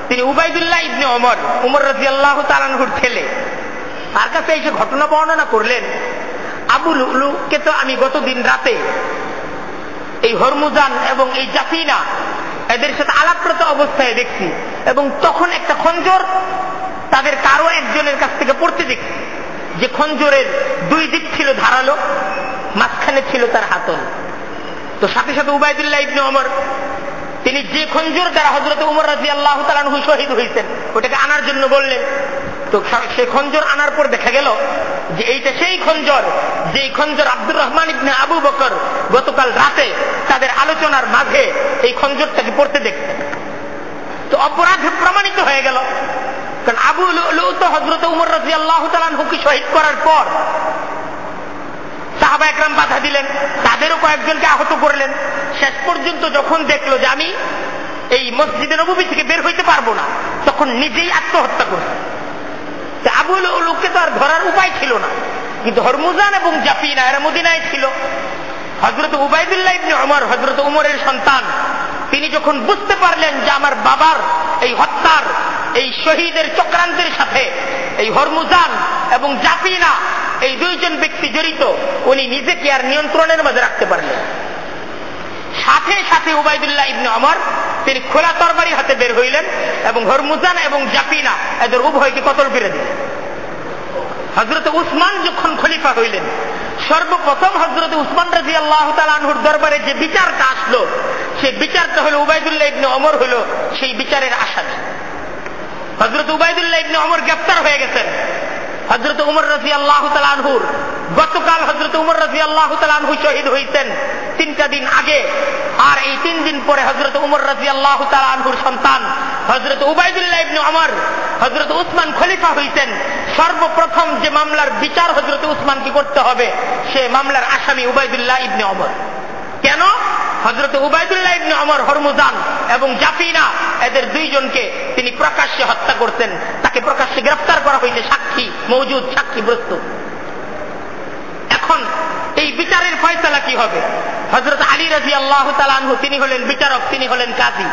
তিনি উবাইদুল্লাহ ইবনে ওমর রাদিয়াল্লাহু তাআলা আনহুর ছেলে, তার কাছে এসে ঘটনা বর্ণনা করলেন, আবু লুলুকে তো আমি গতদিন রাতে এই হরমুজান এবং এই জাফিনা এদের সাথে আলাপরত অবস্থায় দেখছি এবং তখন একটা খঞ্জর তাদের কারো একজনের কাছ থেকে পড়তে দেখছি, যে খঞ্জরের দুই দিক ছিল ধারালো, মাঝখানে ছিল তার হাতল। তো সাথে সাথে উবাইদুল্লাহ ইবনে ওমর তিনি যে খঞ্জর দ্বারা হযরত ওমর রাদিয়াল্লাহু তাআলা আনহু শহীদ হয়েছেন ওটাকে আনার জন্য বললেন। তো সেই খঞ্জর আনার পর দেখা গেল যে এইটা সেই খঞ্জর, যেই খঞ্জর আব্দুর রহমান ইবনে আবু বকর গতকাল রাতে তাদের আলোচনার মাঝে এই খঞ্জরটাকে পড়তে দেখতেন। তো অপরাধ প্রমাণিত হয়ে গেল, কারণ আবু লুলু তো হযরত ওমর রাদিয়াল্লাহু তাআলা আনহুকে শহীদ করার পর সাহাবা একরাম বাধা দিলেন, তাদেরও কয়েকজনকে আহত করলেন। শেষ পর্যন্ত যখন দেখলো যে আমি এই মসজিদে নববী থেকে বের হইতে পারবো না, তখন নিজেই আত্মহত্যা করল। আবু লুলুকে তো আর ধরার উপায় ছিল না, কিন্তু হরমুজান এবং জাফিনা এরা মদিনায় ছিল। হযরত উবাইদুল্লাহ ইবনে ওমর হযরত ওমরের সন্তান, তিনি যখন বুঝতে পারলেন যে আমার বাবার এই হত্যার এই শহীদের চক্রান্তের সাথে এই হরমুজান এবং জাফিনা এই দুইজন ব্যক্তি জড়িত, উনি নিজেকে আর নিয়ন্ত্রণের মাঝে রাখতে পারলেন। সাথে সাথে উবাইদুল্লাহ ইবনে ওমর তিনি খোলা তরবারি হাতে বের হইলেন এবং হরমুজান এবং জাফিনা এদের উভয়কে কতল করে দিলেন। হযরত উসমান যখন খলিফা হইলেন, সর্বপ্রথম হযরত উসমান রাদিয়াল্লাহু তাআলা আনহুর দরবারে যে বিচারটা আসলো, সেই বিচারটা হলো উবাইদুল্লাহ ইবনে ওমর হলো সেই বিচারের আসামি। হযরত উবাইদুল্লাহ ইবনে ওমর গ্রেফতার হয়ে গেছেন। হযরত ওমর রাদিয়াল্লাহু তাআলা আনহুর গতকাল হযরত ওমর রাদিয়াল্লাহু তাআলা আনহু শহীদ হয়েছেন 3টা দিন আগে, আর এই 3 দিন পরে হযরত ওমর রাদিয়াল্লাহু তাআলা আনহুর সন্তান হযরত উবাইদুল্লাহ ইবনে ওমর হযরত উসমান খলিফা হয়েছেন। সর্বপ্রথম যে মামলার বিচার হযরত উসমানকে করতে হবে, সে মামলার আসামি উবাইদুল্লাহ ইবনে ওমর। কেন? হযরত উবাইদুল্লাহ ইবনে ওমর হরমুজান এবং জাফিনা এদের দুইজনকে তিনি প্রকাশ্যে হত্যা করতেন, তাকে প্রকাশ্যে গ্রেফতার করা হয়েছে, সাক্ষী মওজুদ, সাক্ষী প্রস্তুত। এখন এই বিচারের ফয়সালা কি হবে? হযরত আলী রাদিয়াল্লাহু তাআলা আনহু তিনি হলেন বিচারক, তিনি হলেন কাজী।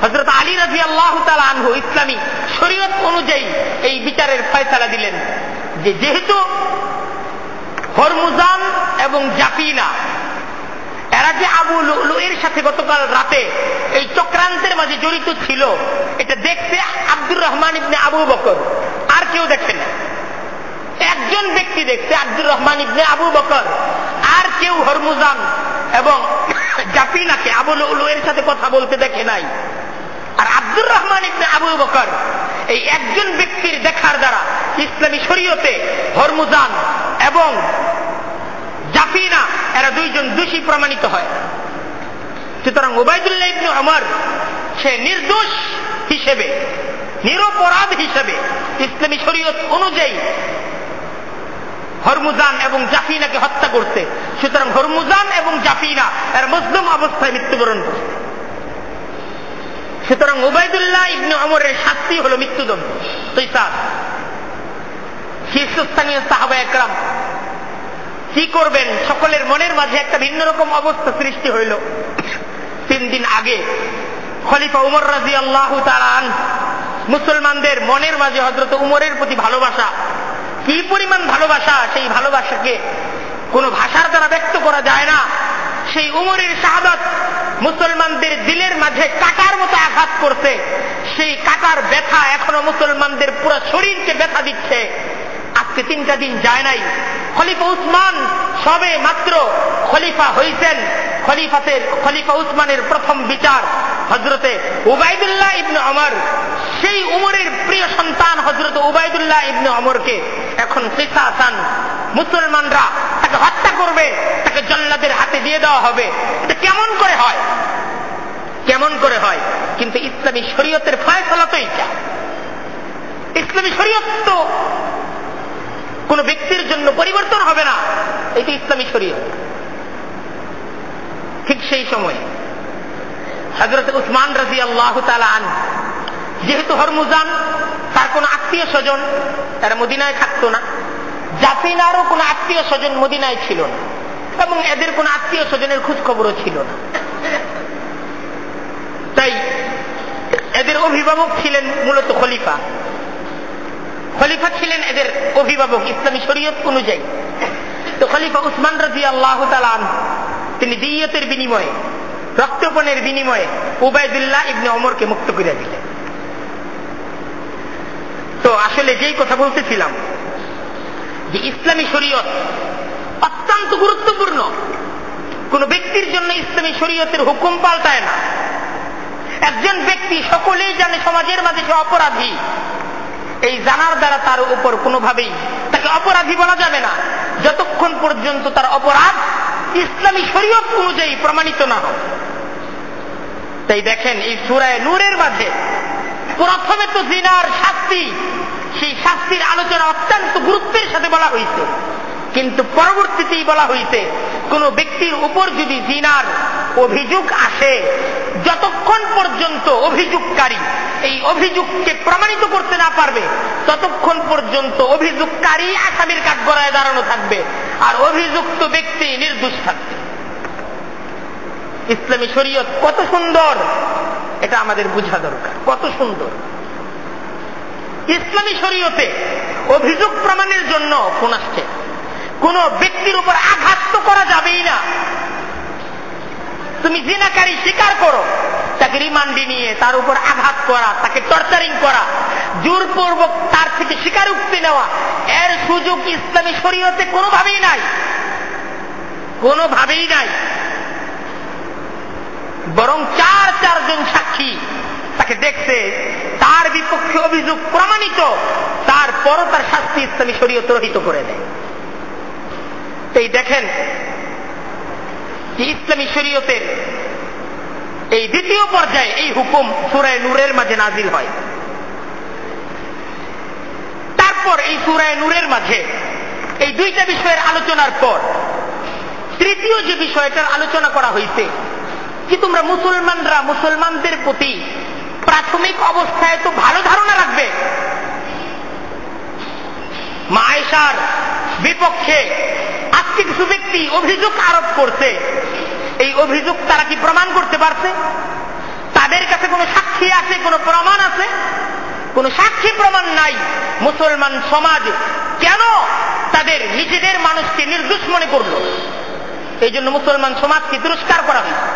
হযরত আলী রাদিয়াল্লাহু তাআলা আনহু ইসলামী শরীয়ত অনুযায়ী এই বিচারের ফয়সালা দিলেন যে যেহেতু হরমুজান এবং জাফিনা এরা যে আবু লুলু এর সাথে গতকাল রাতে এই চক্রান্তের মাঝে জড়িত ছিল, এটা দেখতে আব্দুর রহমান ইবনে আবু বকর, আর কেউ দেখে না। একজন ব্যক্তি দেখছে, আব্দুর রহমান ইবনে আবু বকর, আর কেউ হরমুজান এবং জাফিনাকে আবু লুলু এর সাথে কথা বলতে দেখে নাই। আর আব্দুর রহমান ইবনে আবু বকর এই একজন ব্যক্তির দেখার দ্বারা ইসলামী শরীয়তে হরমুজান এবং জাফিনা এরা দুইজন দোষী প্রমাণিত হয়। সুতরাং উবাইদুল্লাহ ইবনে ওমর সে নির্দোষ হিসেবে, নিরপরাধ হিসেবে ইসলামী শরীয়ত অনুযায়ী হরমুজান এবং জাফিনাকে হত্যা করতে। সুতরাং হরমুজান এবং জাফিনা এরা মুসলিম অবস্থায় মৃত্যুবরণ করছে। সুতরাং উবাইদুল্লাহ ইবনে ওমরের শাস্তি হলো মৃত্যুদণ্ড। কিসাস। শীর্ষস্থানীয় সাহাবা একরাম কি করবেন? সকলের মনের মাঝে একটা ভিন্ন রকম অবস্থা সৃষ্টি হইল। 3 দিন আগে খলিফা উমর রাদিয়াল্লাহু তাআলা আনহু মুসলমানদের মনের মাঝে হযরত উমরের প্রতি ভালোবাসা, কি পরিমাণ ভালোবাসা, সেই ভালোবাসাকে কোনো ভাষার দ্বারা ব্যক্ত করা যায় না। সেই উমরের শাহাদাত মুসলমানদের দিলের মাঝে কাটার মতো আঘাত করতে, সেই কাটার ব্যথা এখনো মুসলমানদের পুরো শরীরকে ব্যথা দিচ্ছে। আজকে 3টা দিন যায় নাই, খলিফা উসমান সবে মাত্র খলিফা হয়েছেন। খলিফা উসমানের প্রথম বিচার হযরতে উবাইদুল্লাহ ইবনে ওমর, সেই উমরের প্রিয় সন্তান হযরত উবাইদুল্লাহ ইবনে ওমরকে এখন কিসাসান মুসলমানরা তাকে হত্যা করবে, তাকে জল্লাদের হাতে দিয়ে দেওয়া হবে। এটা কেমন করে হয়? কেমন করে হয়, কিন্তু ইসলামী শরীয়তের ফয়সালা তো এইটা। ইসলামী শরীয়ত তো কোন ব্যক্তির জন্য পরিবর্তন হবে না, এটি ইসলামী শরীয়ত। ঠিক সেই সময় হযরত উসমান রাদিয়াল্লাহু তাআলা আনহু, যেহেতু হরমুজান তার কোন আত্মীয় স্বজন তারা মদিনায় থাকতো না, জাফিনারও কোন আত্মীয় স্বজন মদিনায় ছিল না, এবং এদের কোন আত্মীয় স্বজনের খোঁজ খবরও ছিল না। তাই এদের অভিভাবক ছিলেন মূলত খলিফা। খলিফা ছিলেন এদের অভিভাবক ইসলামী শরীয়ত অনুযায়ী। তো খলিফা উসমান রাদিয়াল্লাহু তাআলা আনহু তিনি দিয়তের বিনিময়ে, রক্তপণের বিনিময়ে উবাইদুল্লাহ ইবনে ওমরকে মুক্ত করে দিলেন। তো আসলে যেই কথা বলতেছিলাম যে ইসলামী শরীয়ত অত্যন্ত গুরুত্বপূর্ণ। কোন ব্যক্তির জন্য ইসলামী শরীয়তের হুকুম পাল্টায় না। একজন ব্যক্তি সকলেই জানে সমাজের মাঝে সে অপরাধী, এই জানার দ্বারা তার উপর কোনোভাবেই তাকে অপরাধী বলা যাবে না যতক্ষণ পর্যন্ত তার অপরাধ ইসলামী শরীয়ত অনুযায়ী প্রমাণিত না হয়। তাই দেখেন এই সূরা নূরের মাঝে প্রথমে তো জিনার শাস্তি, সেই শাস্তির আলোচনা অত্যন্ত গুরুত্বের সাথে বলা হয়েছে, কিন্তু পরবর্তীতেই বলা হয়েছে কোন ব্যক্তির উপর যদি জিনার অভিযোগ আসে, যতক্ষণ পর্যন্ত অভিযোগকারী এই অভিযোগকে প্রমাণিত করতে না পারবে ততক্ষণ পর্যন্ত অভিযোগকারী আসামির কাঠগড়ায় দাঁড়ানো থাকবে আর অভিযুক্ত ব্যক্তি নির্দোষ থাকবে। ইসলামী শরীয়ত কত সুন্দর এটা আমাদের বোঝা দরকার, কত সুন্দর। ইসলামী শরীয়তে অভিযোগ প্রমাণের জন্য কোন আসছে, কোন ব্যক্তির উপর আঘাত তো করা যাবেই না। তুমি জিনাকারী স্বীকার করো, তাকে রিমান্ডে নিয়ে তার উপর আঘাত করা, তাকে টর্চারিং করা, জোরপূর্বক তার থেকে স্বীকারোক্তি নেওয়া, এর সুযোগ ইসলামী শরীয়তে কোনোভাবেই নাই, কোনোভাবেই নাই। বরং চারজন সাক্ষী তাকে দেখছে, তার বিপক্ষে অভিযোগ প্রমাণিত, তারপরও তার শাস্তি ইসলামী শরীয়ত রহিত করে দেয়। এই দেখেন যে ইসলামী শরীয়তের এই দ্বিতীয় পর্যায়ে এই হুকুম সূরা নূরের মাঝে নাজিল হয়। তারপর এই সূরা নূরের মাঝে এই দুইটা বিষয়ের আলোচনার পর তৃতীয় যে বিষয়টার আলোচনা করা হয়েছে, কি তোমরা মুসলমানরা মুসলমানদের প্রতি প্রাথমিক অবস্থায় তো ভালো ধারণা রাখবে। মা আয়েশার বিপক্ষে আজকে কিছু ব্যক্তি অভিযোগ আরোপ করছে, এই অভিযোগ তারা কি প্রমাণ করতে পারছে? তাদের কাছে কোনো সাক্ষী আছে, কোনো প্রমাণ আছে? কোনো সাক্ষী প্রমাণ নাই। মুসলমান সমাজ কেন তাদের নিজেদের মানুষকে নির্দোষ মনে করলো? এই জন্য মুসলমান সমাজকে তিরস্কার করা হয়েছে।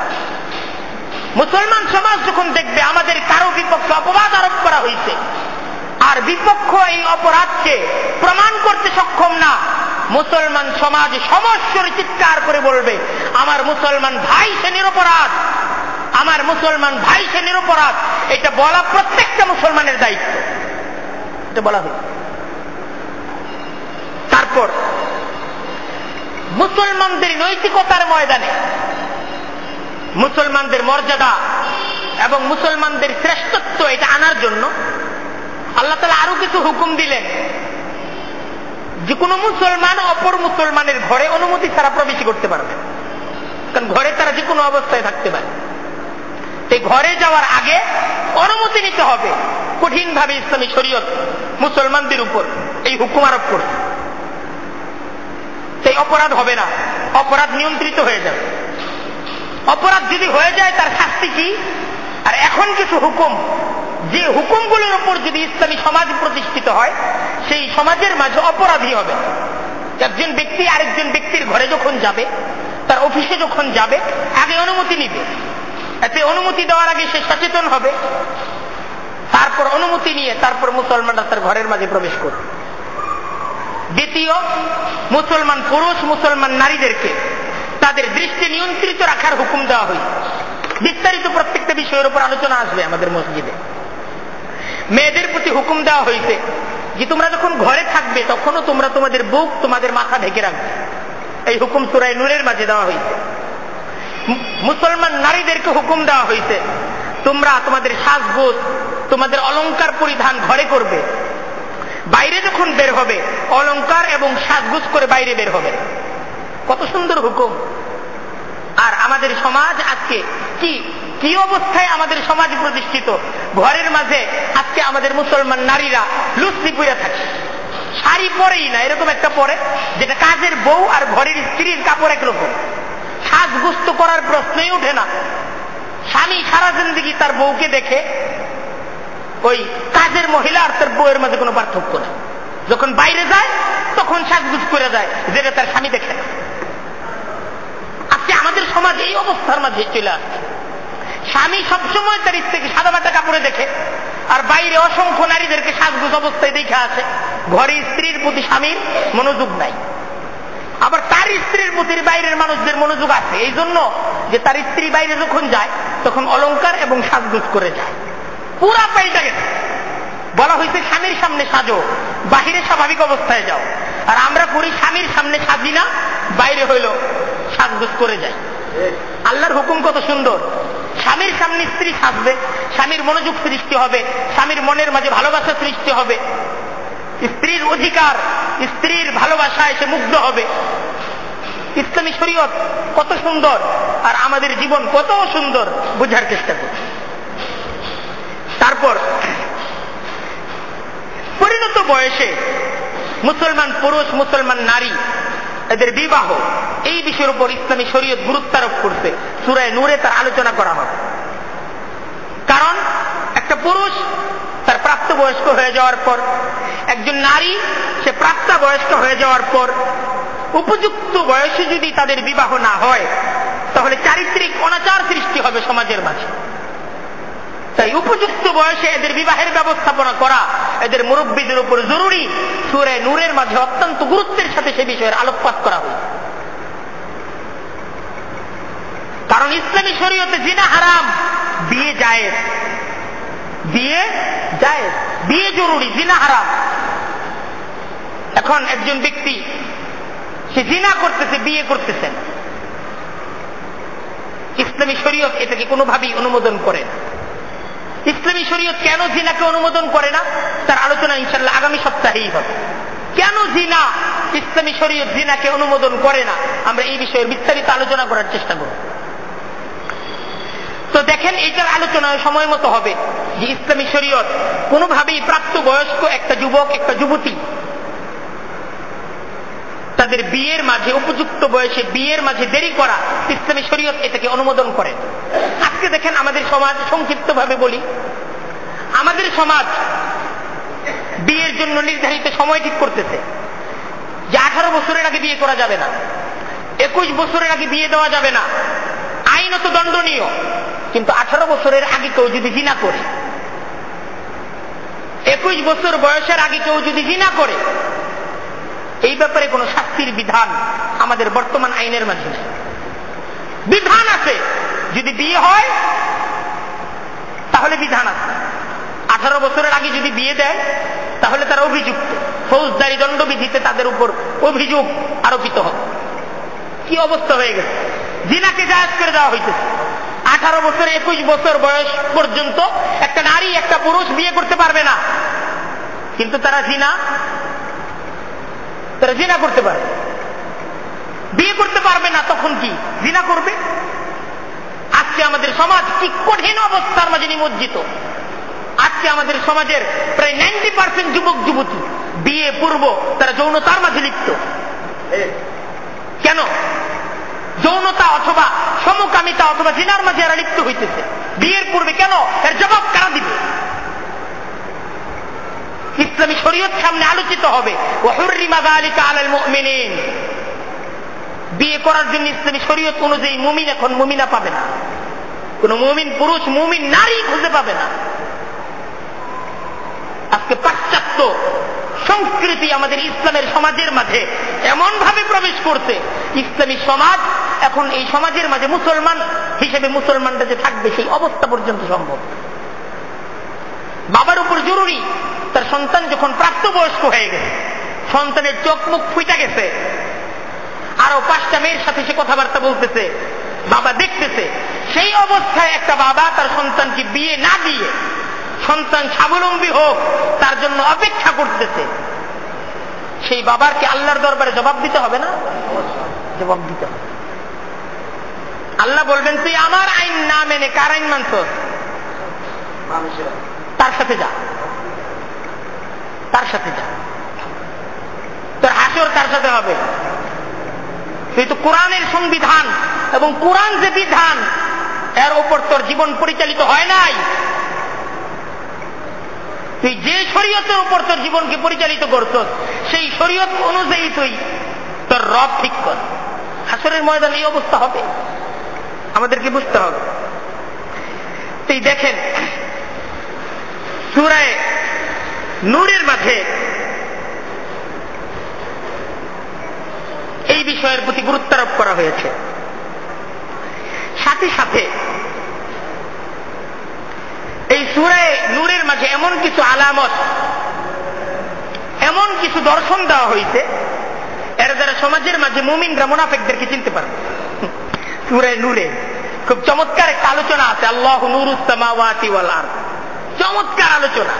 মুসলমান সমাজ যখন দেখবে আমাদের কারো বিপক্ষে অপবাদ আরোপ করা হয়েছে আর বিপক্ষ এই অপরাধকে প্রমাণ করতে সক্ষম না, মুসলমান সমাজ সমস্যর চিৎকার করে বলবে আমার মুসলমান ভাই সে নিরপরাধ, আমার মুসলমান ভাই সে নিরপরাধ। এটা বলা প্রত্যেকটা মুসলমানের দায়িত্ব, এটা বলা হয়েছে। তারপর মুসলমানদের নৈতিকতার ময়দানে মুসলমানদের মর্যাদা এবং মুসলমানদের শ্রেষ্ঠত্ব এটা আনার জন্য আল্লাহ তাআলা আরো কিছু হুকুম দিলেন, যে কোনো মুসলমান অপর মুসলমানের ঘরে অনুমতি ছাড়া প্রবেশ করতে পারবে, কারণ ঘরে তারা যে কোনো অবস্থায় থাকতে পারে। এই ঘরে যাওয়ার আগে অনুমতি নিতে হবে। কঠিনভাবে ইসলামী শরীয়ত মুসলমানদের উপর এই হুকুম আরোপ করছে। সেই অপরাধ হবে না, অপরাধ নিয়ন্ত্রিত হয়ে যাবে। অপরাধ যদি হয়ে যায় তার শাস্তি কি? আর এখন কিছু হুকুম, যে হুকুমগুলোর উপর যদি ইসলামী সমাজ প্রতিষ্ঠিত হয় সেই সমাজের মাঝে অপরাধী হবে। একজন ব্যক্তি আরেকজন ব্যক্তির ঘরে যখন যাবে, তার অফিসে যখন যাবে, আগে অনুমতি নিবে। এতে অনুমতি দেওয়ার আগে সে সচেতন হবে, তারপর অনুমতি নিয়ে তারপর মুসলমানরা তার ঘরের মাঝে প্রবেশ করবে। দ্বিতীয়, মুসলমান পুরুষ মুসলমান নারীদেরকে তাদের দৃষ্টি নিয়ন্ত্রিত রাখার হুকুম দেওয়া হয়েছে। বিস্তারিত প্রত্যেকটা বিষয়ের উপর আলোচনা আসবে আমাদের মসজিদে। মেয়েদের প্রতি হুকুম দেওয়া হয়েছে যে তোমরা যখন ঘরে থাকবে তখনও তোমরা তোমাদের বুক তোমাদের মাথা ঢেকে রাখবে। এই হুকুম সূরা নূরের মাঝে দেওয়া হয়েছে। মুসলমান নারীদেরকে হুকুম দেওয়া হয়েছে তোমরা তোমাদের সাজগোজ, তোমাদের অলংকার পরিধান ঘরে করবে, বাইরে যখন বের হবে অলংকার এবং সাজগোজ করে বাইরে বের হবে। কত সুন্দর হুকুম! আর আমাদের সমাজ আজকে কি অবস্থায় আমাদের সমাজ প্রতিষ্ঠিত! ঘরের মাঝে আজকে আমাদের মুসলমান নারীরা লুচি পরে থাকে, শাড়ি পরেই না, এরকম একটা পরে যেটা কাজের বউ আর ঘরের স্ত্রীর কাপড় একরকম। সাজগোজ করার প্রশ্নই ওঠে না। স্বামী সারা জিন্দেগি তার বউকে দেখে, ওই কাজের মহিলা আর তার বউয়ের মাঝে কোনো পার্থক্য নেই। যখন বাইরে যায় তখন সাজগোজ করে যায়, যেটা তার স্বামী দেখে না। আজকে আমাদের সমাজ এই অবস্থার মাঝে চলে আসছে। স্বামী সবসময় তার স্ত্রীকে সাদামাটা কাপড়ে দেখে, আর বাইরে অসংখ্য নারীদেরকে সাজগোজ অবস্থায় দেখে আছে। ঘরে স্ত্রীর প্রতি স্বামীর মনোযোগ নাই, আবার তার স্ত্রীর প্রতি বাইরের মানুষদের মনোযোগ আছে, এই জন্য যে তার স্ত্রী বাইরে যখন যায় তখন অলংকার এবং সাজগোজ করে যায়। পুরা পাল্টা গেছে। বলা হয়েছে স্বামীর সামনে সাজো, বাহিরে স্বাভাবিক অবস্থায় যাও। আর আমরা করি স্বামীর সামনে সাজি না, বাইরে হইল সাজগোজ করে যায়। আল্লাহর হুকুম কত সুন্দর! স্বামীর সামনে স্ত্রী সাজবে, স্বামীর মনোযোগ সৃষ্টি হবে, স্বামীর মনের মাঝে ভালোবাসা সৃষ্টি হবে, স্ত্রীর অধিকার, স্ত্রীর ভালোবাসায় সে মুগ্ধ হবে। ইসলামী শরীয়ত কত সুন্দর, আর আমাদের জীবন কত সুন্দর, বোঝার চেষ্টা করি। তারপর পরিণত বয়সে মুসলমান পুরুষ, মুসলমান নারী, এদের বিবাহ, এই বিষয়ের উপর ইসলামী শরীয়ত গুরুত্ব আরোপ করছে। সূরা নূরে তার আলোচনা করা হবে। কারণ একটা পুরুষ তার প্রাপ্তবয়স্ক হয়ে যাওয়ার পর, একজন নারী সে প্রাপ্তবয়স্ক হয়ে যাওয়ার পর উপযুক্ত বয়সে যদি তাদের বিবাহ না হয় তাহলে চারিত্রিক অনাচার সৃষ্টি হবে সমাজের মাঝে। তাই উপযুক্ত বয়সে এদের বিবাহের ব্যবস্থাপনা করা এদের মুরব্বীদের উপর জরুরি। সূরা নূরের মাঝে অত্যন্ত গুরুত্বের সাথে সে বিষয়ের আলোকপাত করা হয়েছে। কারণ ইসলামী শরীয়তে জিনা হারাম, বিয়ে জায়েজ, বিয়ে জায়েজ, বিয়ে জরুরি, জিনা হারাম। এখন একজন ব্যক্তি সে জিনা করতেছে, বিয়ে করতেছে না, ইসলামী শরীয়ত এটাকে কোনোভাবেই অনুমোদন করে না। ইসলামী শরীয়ত কেন জিনাকে অনুমোদন করে না তার আলোচনা ইনশাআল্লাহ আগামী সপ্তাহেই হবে। কেন জিনা, ইসলামী শরীয়ত জিনাকে অনুমোদন করে না, আমরা এই বিষয়ে বিস্তারিত আলোচনা করার চেষ্টা করব। তো দেখেন, এইটার আলোচনা সময় মতো হবে যে ইসলামী শরীয়ত কোনোভাবেই প্রাপ্তবয়স্ক একটা যুবক, একটা যুবতী তাদের বিয়ের মাঝে, উপযুক্ত বয়সে বিয়ের মাঝে দেরি করা, ইসলামী শরীয়ত এটাকে অনুমোদন করে। আজকে দেখেন আমাদের সমাজ, সংক্ষিপ্ত ভাবে বলি, আমাদের সমাজ বিয়ের জন্য নির্ধারিত সময় ঠিক করতেছে যে 18 বছরের আগে বিয়ে করা যাবে না, 21 বছরের আগে বিয়ে দেওয়া যাবে না, আইনত দণ্ডনীয়। কিন্তু 18 বছরের আগে কেউ যদি জিনা করে, 21 বছর বয়সের আগে কেউ যদি জিনা করে, এই ব্যাপারে কোন শাস্তির বিধান আমাদের বর্তমান আইনের মাঝে নেই। বিধান আছে, যদি বিয়ে হয় তাহলে বিধান আছে। 18 বছরের আগে যদি বিয়ে দেয় তাহলে তারা অভিযুক্ত, ফৌজদারি দণ্ডবিধিতে তাদের উপর অভিযোগ আরোপিত হবে। কি অবস্থা হয়ে গেছে! জিনাকে জায়েজ করে দেওয়া হইতেছে। 18 বছর 21 বছর বয়স পর্যন্ত একটা নারী, একটা পুরুষ বিয়ে করতে পারবে না, কিন্তু তারা জিনা করতে পারে। বিয়ে করতে পারবে না, তখন কি জিনা করবে? আজকে আমাদের সমাজ কি কঠিন অবস্থার মাঝে নিমজ্জিত! আজকে আমাদের সমাজের প্রায় 90% যুবক যুবতী বিয়ে পূর্ব তারা যৌনতার মাঝে লিপ্ত। কেন? যৌনতা অথবা সমকামিতা অথবা জিনার মাঝে এরা লিপ্ত হইতেছে বিয়ের পূর্বে। কেন? এর জবাব কারা দিবে? ইসলামী শরীয়ত সামনে আলোচিত হবে। ওয়াহুররিমা যালিকা আলাল মুমিনিন। বিয়ে করার জন্য ইসলামী শরীয়ত অনুযায়ী মুমিন এখন মুমিনা পাবে না, কোন মুমিন পুরুষ, মুমিন নারী খুঁজে পাবে না। আজকে পাশ্চাত্য সংস্কৃতি আমাদের ইসলামের সমাজের মাঝে এমন ভাবে প্রবেশ করছে, ইসলামী সমাজ এখন এই সমাজের মাঝে মুসলমান হিসেবে মুসলমানরা যে থাকবে সেই অবস্থা পর্যন্ত সম্ভব। বাবার উপর জরুরি, তার সন্তান যখন প্রাপ্তবয়স্ক হয়ে গেছে, সন্তানের চোখ মুখ ফুইটা গেছে, আরো 5টা মেয়ের সাথে সে কথাবার্তা বলতেছে, বাবা দেখতেছে। সেই অবস্থায় একটা বাবা তার সন্তানকে বিয়ে না দিয়ে সন্তান স্বাবলম্বী হোক তার জন্য অপেক্ষা করতেছে, সেই বাবাকে আল্লাহর দরবারে জবাব দিতে হবে না? জবাব দিতে হবে। আল্লাহ বলবেন তুই আমার আইন না মেনে কার আইন মানছস? তার সাথে যা, তার সাথে যা, তোর হাসর তার সাথে হবে। তুই তো কোরআনের সংবিধান এবং কোরআন যে বিধান এর উপর তোর জীবন পরিচালিত হয় নাই। তুই যে শরীয়তের উপর তোর জীবনকে পরিচালিত করছস সেই শরীয়ত অনুযায়ী তুই তোর রব ঠিক কর। হাসরের ময়দানে এই অবস্থা হবে, আমাদেরকে বুঝতে হবে। তুই দেখেন সূরা নূরের মাঝে এই বিষয়ের প্রতি গুরুত্ব আরোপ করা হয়েছে। সাথে সাথে এই সূরা নূরের মাঝে এমন কিছু আলামত, এমন কিছু দর্শন দেওয়া হয়েছে এর দ্বারা সমাজের মাঝে মুমিনরা মুনাফিকদেরকে চিনতে পারবে। সূরা নূরে খুব চমৎকার একটা আলোচনা আছে, আল্লাহু নূরুস সামাওয়াতি ওয়াল আরদ, চমৎকার আলোচনা।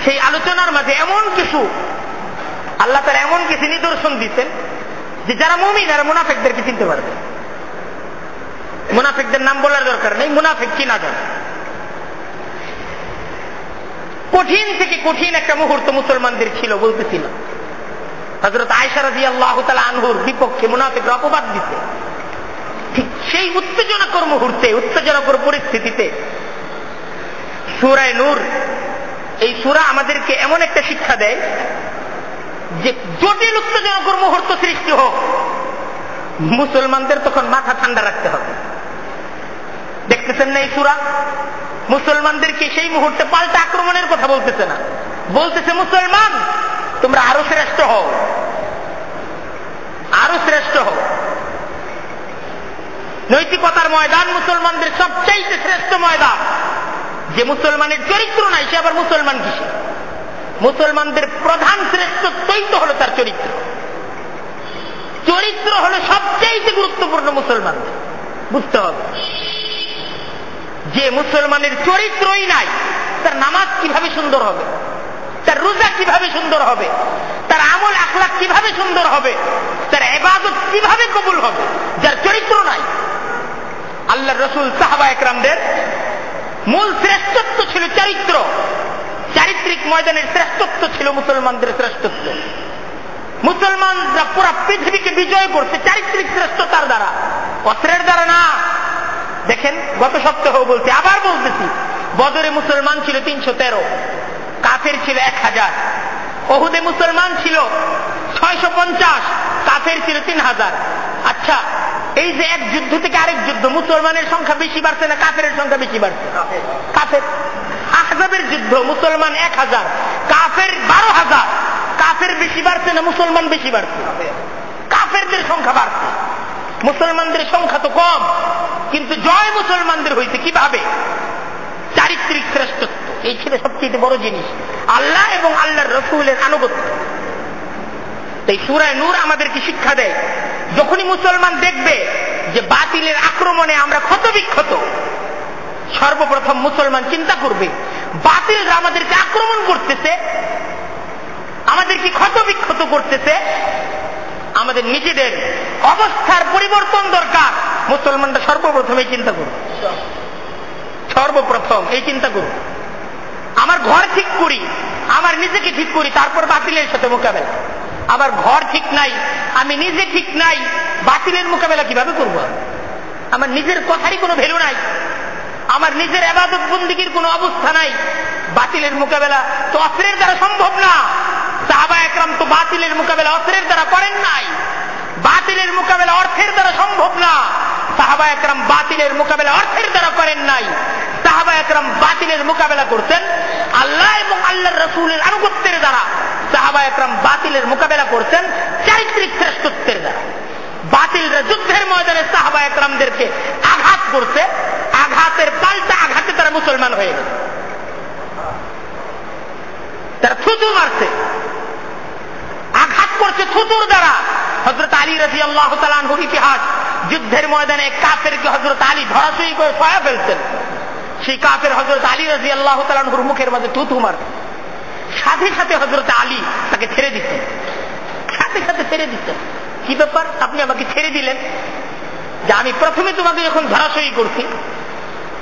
সেই আলোচনার মাঝে এমন কিছু আল্লাহ তাআলা এমন কিছু নিদর্শন দিতেন যে যারা মুমিন আর মুনাফিকদেরকে চিনতে পারবে। মুনাফিকদের নাম বলার দরকার নেই, মুনাফিক চিনা যায়। কঠিন থেকে কঠিন একটা মুহূর্ত মুসলমানদের ছিল, বলতেছিল হযরত আয়েশা রাদিয়াল্লাহু তাআলা আনহুর বিপক্ষে মুনাফিকরা অপবাদ দিতে। ঠিক সেই উত্তেজনাকর মুহূর্তে, উত্তেজনাকর পরিস্থিতিতে সূরা নূর, এই সূরা আমাদেরকে এমন একটা শিক্ষা দেয় যে জটিল উত্তেজনাকর মুহূর্ত সৃষ্টি হোক, মুসলমানদের তখন মাথা ঠান্ডা রাখতে হবে। দেখতেছেন না এই সূরা মুসলমানদেরকে সেই মুহূর্তে পাল্টা আক্রমণের কথা বলতেছে না, বলতেছে মুসলমান তোমরা আরো শ্রেষ্ঠ হও, আরো শ্রেষ্ঠ হও। নৈতিকতার ময়দান মুসলমানদের সবচাইতে শ্রেষ্ঠ ময়দান। যে মুসলমানের চরিত্র নাই সে আবার মুসলমান কিসে? মুসলমানদের প্রধান শ্রেষ্ঠত্বই তো হলো তার চরিত্র। চরিত্র হলো সবচাইতে গুরুত্বপূর্ণ মুসলমানদের, বুঝতে হবে। যে মুসলমানের চরিত্রই নাই তার নামাজ কিভাবে সুন্দর হবে, তার রোজা কিভাবে সুন্দর হবে, তার আমল আখলাক কিভাবে সুন্দর হবে, তার ইবাদত কিভাবে কবুল হবে, যার চরিত্র নাই। আল্লাহর রাসূল সাহাবা একরামদের মূল শ্রেষ্ঠত্ব ছিল চরিত্র। চারিত্রিক ময়দানের শ্রেষ্ঠত্ব ছিল মুসলমানদের শ্রেষ্ঠত্ব। মুসলমানরা পুরা পৃথিবীকে বিজয় করছে চারিত্রিক শ্রেষ্ঠতার দ্বারা, অস্ত্রের দ্বারা না। দেখেন গত সপ্তাহেও বলছি, আবার বলতেছি, বদরে মুসলমান ছিল 313, কাফের ছিল 1000। ওহুদে মুসলমান ছিল 650, কাফের ছিল 3000। আচ্ছা, এই যে এক যুদ্ধ থেকে আরেক যুদ্ধ মুসলমানের সংখ্যা বেশি বাড়ছে না কাফেরের সংখ্যা বেশি বাড়ছে? কাফের। আহজাবের যুদ্ধ মুসলমান 1000, কাফের 12000। কাফের বেশি বাড়ছে না মুসলমান বেশি বাড়ছে? কাফেরদের সংখ্যা বাড়ছে, মুসলমানদের সংখ্যা তো কম। কিন্তু জয় মুসলমানদের হয়েছে কিভাবে? চারিত্রিক শ্রেষ্ঠত্ব। এই ছিল সবচেয়ে বড় জিনিস, আল্লাহ এবং আল্লাহর রাসূলের আনুগত্য। তাই সূরা নূর আমাদেরকে শিক্ষা দেয়, যখনই মুসলমান দেখবে যে বাতিলের আক্রমণে আমরা ক্ষতবিক্ষত, সর্বপ্রথম মুসলমান চিন্তা করবে বাতিলরা আমাদেরকে আক্রমণ করতেছে, আমাদেরকে ক্ষতবিক্ষত করতেছে, আমাদের নিজেদের অবস্থার পরিবর্তন দরকার। মুসলমানরা সর্বপ্রথম এই চিন্তা করুন, সর্বপ্রথম এই চিন্তা করুন, আমার ঘর ঠিক করি, আমার নিজেকে ঠিক করি, তারপর বাতিলের সাথে মোকাবেলা। আমার ঘর ঠিক নাই, আমি নিজে ঠিক নাই, বাতিলের মোকাবেলা কিভাবে করব? আমার নিজের কথারই কোনো ভ্যালু নাই, আমার নিজের ইবাদত বন্দেগীর কোনো অবস্থা নাই, বাতিলের মোকাবেলা তো অস্ত্রের দ্বারা সম্ভব না। সাহাবা একরাম তো বাতিলের মোকাবেলা অস্ত্রের দ্বারা করেন নাই, বাতিলের মোকাবেলা অর্থের দ্বারা সম্ভব না। সাহাবা একরাম বাতিলের মোকাবেলা অর্থের দ্বারা করেন নাই, সাহাবা একরাম বাতিলের মোকাবেলা করতেন আল্লাহ এবং আল্লাহর রাসূলের আনুগত্যের দ্বারা। সাহাবা একরাম বাতিলের মোকাবেলা করতেন চারিত্রিক শ্রেষ্ঠত্বের দ্বারা। বাতিলরা যুদ্ধের ময়দানে সাহাবা একরামদেরকে আঘাত করছে, আঘাতের পাল্টা আঘাতে তারা মুসলমান হয়ে গেছে। তারা থুতু মারছে, আঘাত করছে থুতুর দ্বারা। হযরত আলী রাদিয়াল্লাহু তাআলা আনহুর ইতিহাস যুদ্ধের ময়দানে কাফেরকে হযরত আলী ধরাশয়ী করে ছয়া ফেলতেন। সেই কাফের হযরত আলী রাদিয়াল্লাহু তাআলা আনহুর মুখের মাঝে থুথু মারতেন। সাথে সাথে হযরত আলী তাকে ছেড়ে দিতেন, সাথে সাথে ছেড়ে দিতেন। কি ব্যাপার, আপনি আমাকে ছেড়ে দিলেন? যে আমি প্রথমে তোমাকে যখন ধরাশয়ী করছি,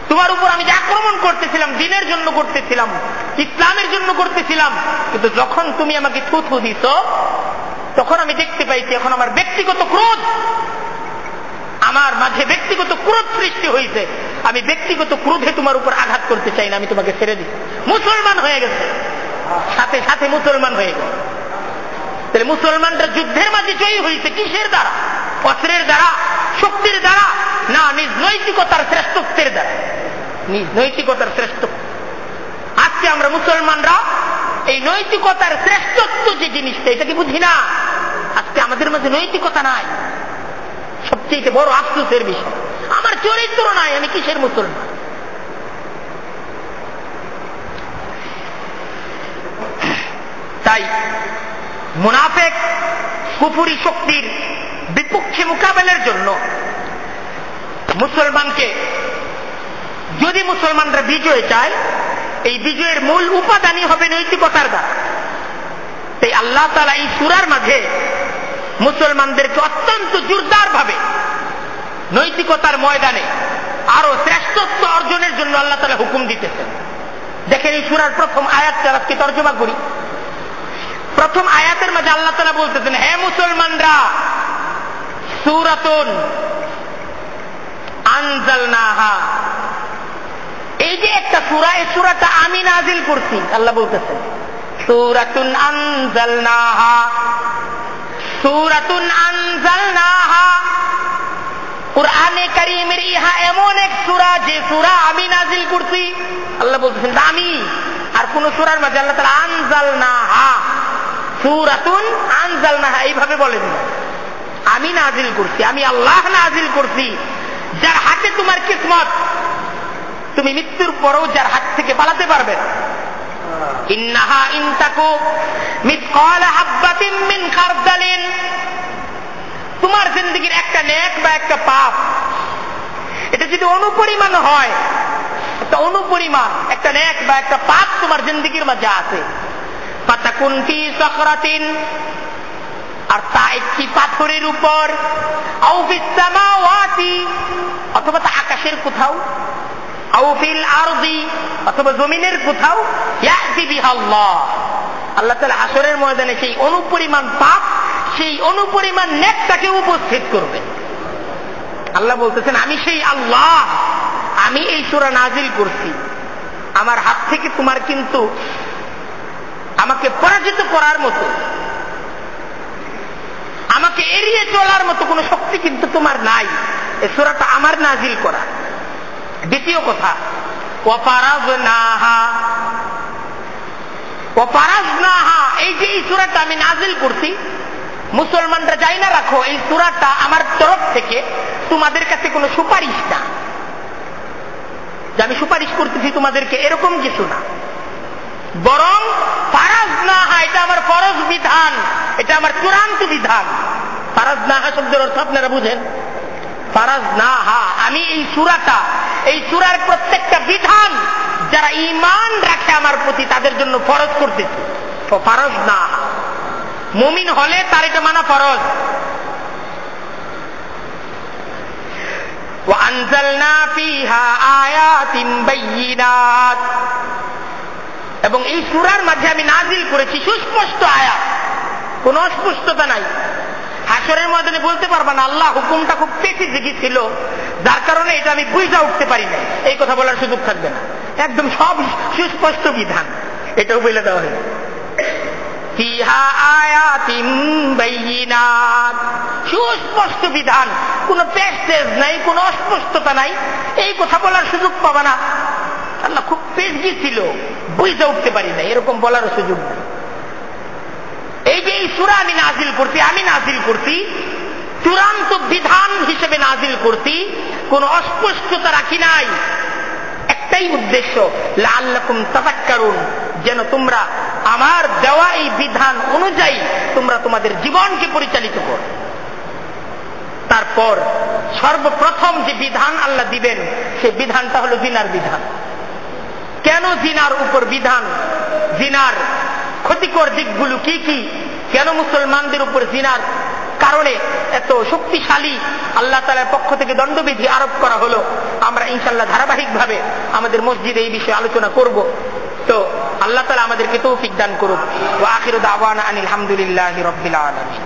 তোমার উপর আমি যে আক্রমণ করতেছিলাম দ্বীনের জন্য করতেছিলাম, ইসলামের জন্য করতেছিলাম, কিন্তু যখন তুমি আমাকে থুথু দিছ তখন আমি দেখতে পাইছি এখন আমার ব্যক্তিগত ক্রোধ, আমার মাঝে ব্যক্তিগত ক্রোধ সৃষ্টি হয়েছে। আমি ব্যক্তিগত ক্রোধে তোমার উপর আঘাত করতে চাই না, আমি তোমাকে ছেড়ে দিই। মুসলমান হয়ে গেছে, সাথে সাথে মুসলমান হয়ে গেছে। তাহলে মুসলমানরা যুদ্ধের মাঝে জয়ী হয়েছে কিসের দ্বারা? অস্ত্রের দ্বারা, শক্তির দ্বারা না, নিজ নৈতিকতার শ্রেষ্ঠত্বের দ্বারা। নিজ নৈতিকতার শ্রেষ্ঠত্ব। আজকে আমরা মুসলমানরা এই নৈতিকতার শ্রেষ্ঠত্ব যে জিনিসটা, এটাকে বুঝি না। আজকে আমাদের মাঝে নৈতিকতা নাই। সবচেয়ে বড় আফসোসের বিষয়, আমার চরিত্র নাই, আমি কিসের মুসলমান? তাই মুনাফিক কুফরি শক্তির বিপক্ষে মোকাবেলার জন্য মুসলমানকে, যদি মুসলমানরা বিজয় চায়, এই বিজয়ের মূল উপাদানই হবে নৈতিকতার দ্বারা। তাই আল্লাহ তাআলা এই সূরার মাঝে মুসলমানদেরকে অত্যন্ত জোরদার ভাবে নৈতিকতার ময়দানে আরো শ্রেষ্ঠত্ব অর্জনের জন্য আল্লাহ তাআলা হুকুম দিতেছেন। দেখেন এই সূরার প্রথম আয়াতটা আজকে তর্জমা করি। প্রথম আয়াতের মাঝে আল্লাহ তাআলা বলতেছেন, হে মুসলমানরা, সূরাতুন আনজালনাহা, এই যে একটা সূরা, এই সূরাটা আমি নাজিল করছি। আল্লাহ বলতেছেন সূরাতুন আনজালনাহা, সূরাতুন আনজালনাহা। কুরআনে কারীমের ইহা এমন এক সূরা যে সূরা আমি নাজিল করছি। আল্লাহ বলতেছেন আমি, আর কোন সূরার মাঝে আল্লাহ তাআলা আনজালনাহা, সূরাতুন আনজালনাহা এইভাবে বলেন না। আমি নাজিল করছি, আমি আল্লাহ নাজিল করছি। যার হাতে তোমার কিসমত, তুমি মৃত্যুর পরেও যার হাত থেকে পালাতে পারবে না। ইন্নাহা ইন তাকু মিসকালা হাববাতিন মিন খারদালিন, তোমার জিন্দেগীর একটা নেক বা একটা পাপ, এটা যদি অনুপরিমাণ হয়, একটা অনুপরিমাণ একটা নেক বা একটা পাপ তোমার জিন্দেগীর মাঝে আছে, ফাতাকুন ফি সাকরাতিন, আর তা একটি পাথরের উপর, আও ফিস সামাওয়াতি, অথবা তা আকাশের কোথাও, আও ফিল আরদি, অথবা জমিনের কোথাও, ইয়াতি বিহা আল্লাহ, আল্লাহ তাআলা হাসরের ময়দানে সেই অনুপরিমাণ পাপ, সেই অনুপরিমাণ নেকটাকে উপস্থিত করবে। আল্লাহ বলতেছেন আমি সেই আল্লাহ, আমি এই সূরা নাজিল করছি। আমার হাত থেকে তোমার কিন্তু আমাকে পরাজিত করার মতো, আমাকে এড়িয়ে চলার মতো কোন শক্তি কিন্তু তোমার নাই। এই সূরাটা আমার নাজিল করা। দ্বিতীয় কথা, ওয়াফারাজনাহা, ওয়াফারাজনাহা, এই যে এই সূরাটা আমি নাজিল করছি, মুসলমানরা যাই না রাখো, এই সূরাটা আমার তরফ থেকে তোমাদের কাছে কোনো সুপারিশ না, যে আমি সুপারিশ করতেছি তোমাদেরকে, এরকম কিছু না। বরং ফারাজনাহা, এটা আমার ফরজ বিধান, এটা আমার চূড়ান্ত বিধান। ফারাজনাহা শব্দের অর্থ আপনারা বুঝেন। ফারাজনাহা, আমি এই সূরাটা, এই সূরার প্রত্যেকটা বিধান যারা ঈমান রাখে আমার প্রতি, তাদের জন্য ফরজ করতেছি। তো ফারাজনাহা, মুমিন হলে তার এটা মানা ফরজ। ওয়া আনজালনা ফিহা আয়াতিন বাইয়িনাত, এবং এই সূরার মাঝে আমি নাজিল করেছি সুস্পষ্ট আয়াত, কোন অস্পষ্টতা নাই। হাসরের ময়দানে বলতে পারবা না আল্লাহ হুকুমটা খুব পেঁচিয়ে ছিল, যার কারণে এটা আমি বুঝা উঠতে পারি না, এই কথা বলার সুযোগ থাকবে না। একদম সব সুস্পষ্ট বিধান, এটাও বলে দেওয়া হয়েছে। ফিহা আয়াতিন বাইয়িনাত, সুস্পষ্ট বিধান, কোন পেশটেজ নাই, কোন অস্পষ্টতা নাই, এই কথা বলার সুযোগ পাবা না। আল্লাহ খুব পেশগি ছিল, বুঝে উঠতে পারি না, এরকম বলার সুযোগ নেই। এই যে এই সূরা আমি নাজিল করছি, আমি নাজিল করছি চূড়ান্ত বিধান হিসেবে নাজিল করছি, কোন অস্পষ্টতা রাখি নাই। একটাই উদ্দেশ্য, লাআল্লাকুম তাযাক্কারুন, যেন তোমরা আমার দেওয়া এই বিধান অনুযায়ী তোমরা তোমাদের জীবনকে পরিচালিত করো। তার পর সর্বপ্রথম যে বিধান আল্লাহ দিবেন সেই বিধানটা হলো জিনার বিধান। কেন জিনার উপর বিধান? জিনার ক্ষতিকর দিকগুলো কি কি? কেন মুসলমানদের উপর জিনার কারণে এত শক্তিশালী আল্লাহ তাআলার পক্ষ থেকে দণ্ডবিধি আরোপ করা হলো? আমরা ইনশাআল্লাহ ধারাবাহিকভাবে আমাদের মসজিদে এই বিষয়ে আলোচনা করব। তো আল্লাহ তাআলা আমাদেরকে তৌফিক দান করুক। ওয়া আখিরু দাওয়ানা আনিল হামদুলিল্লাহি রাব্বিল আলামিন।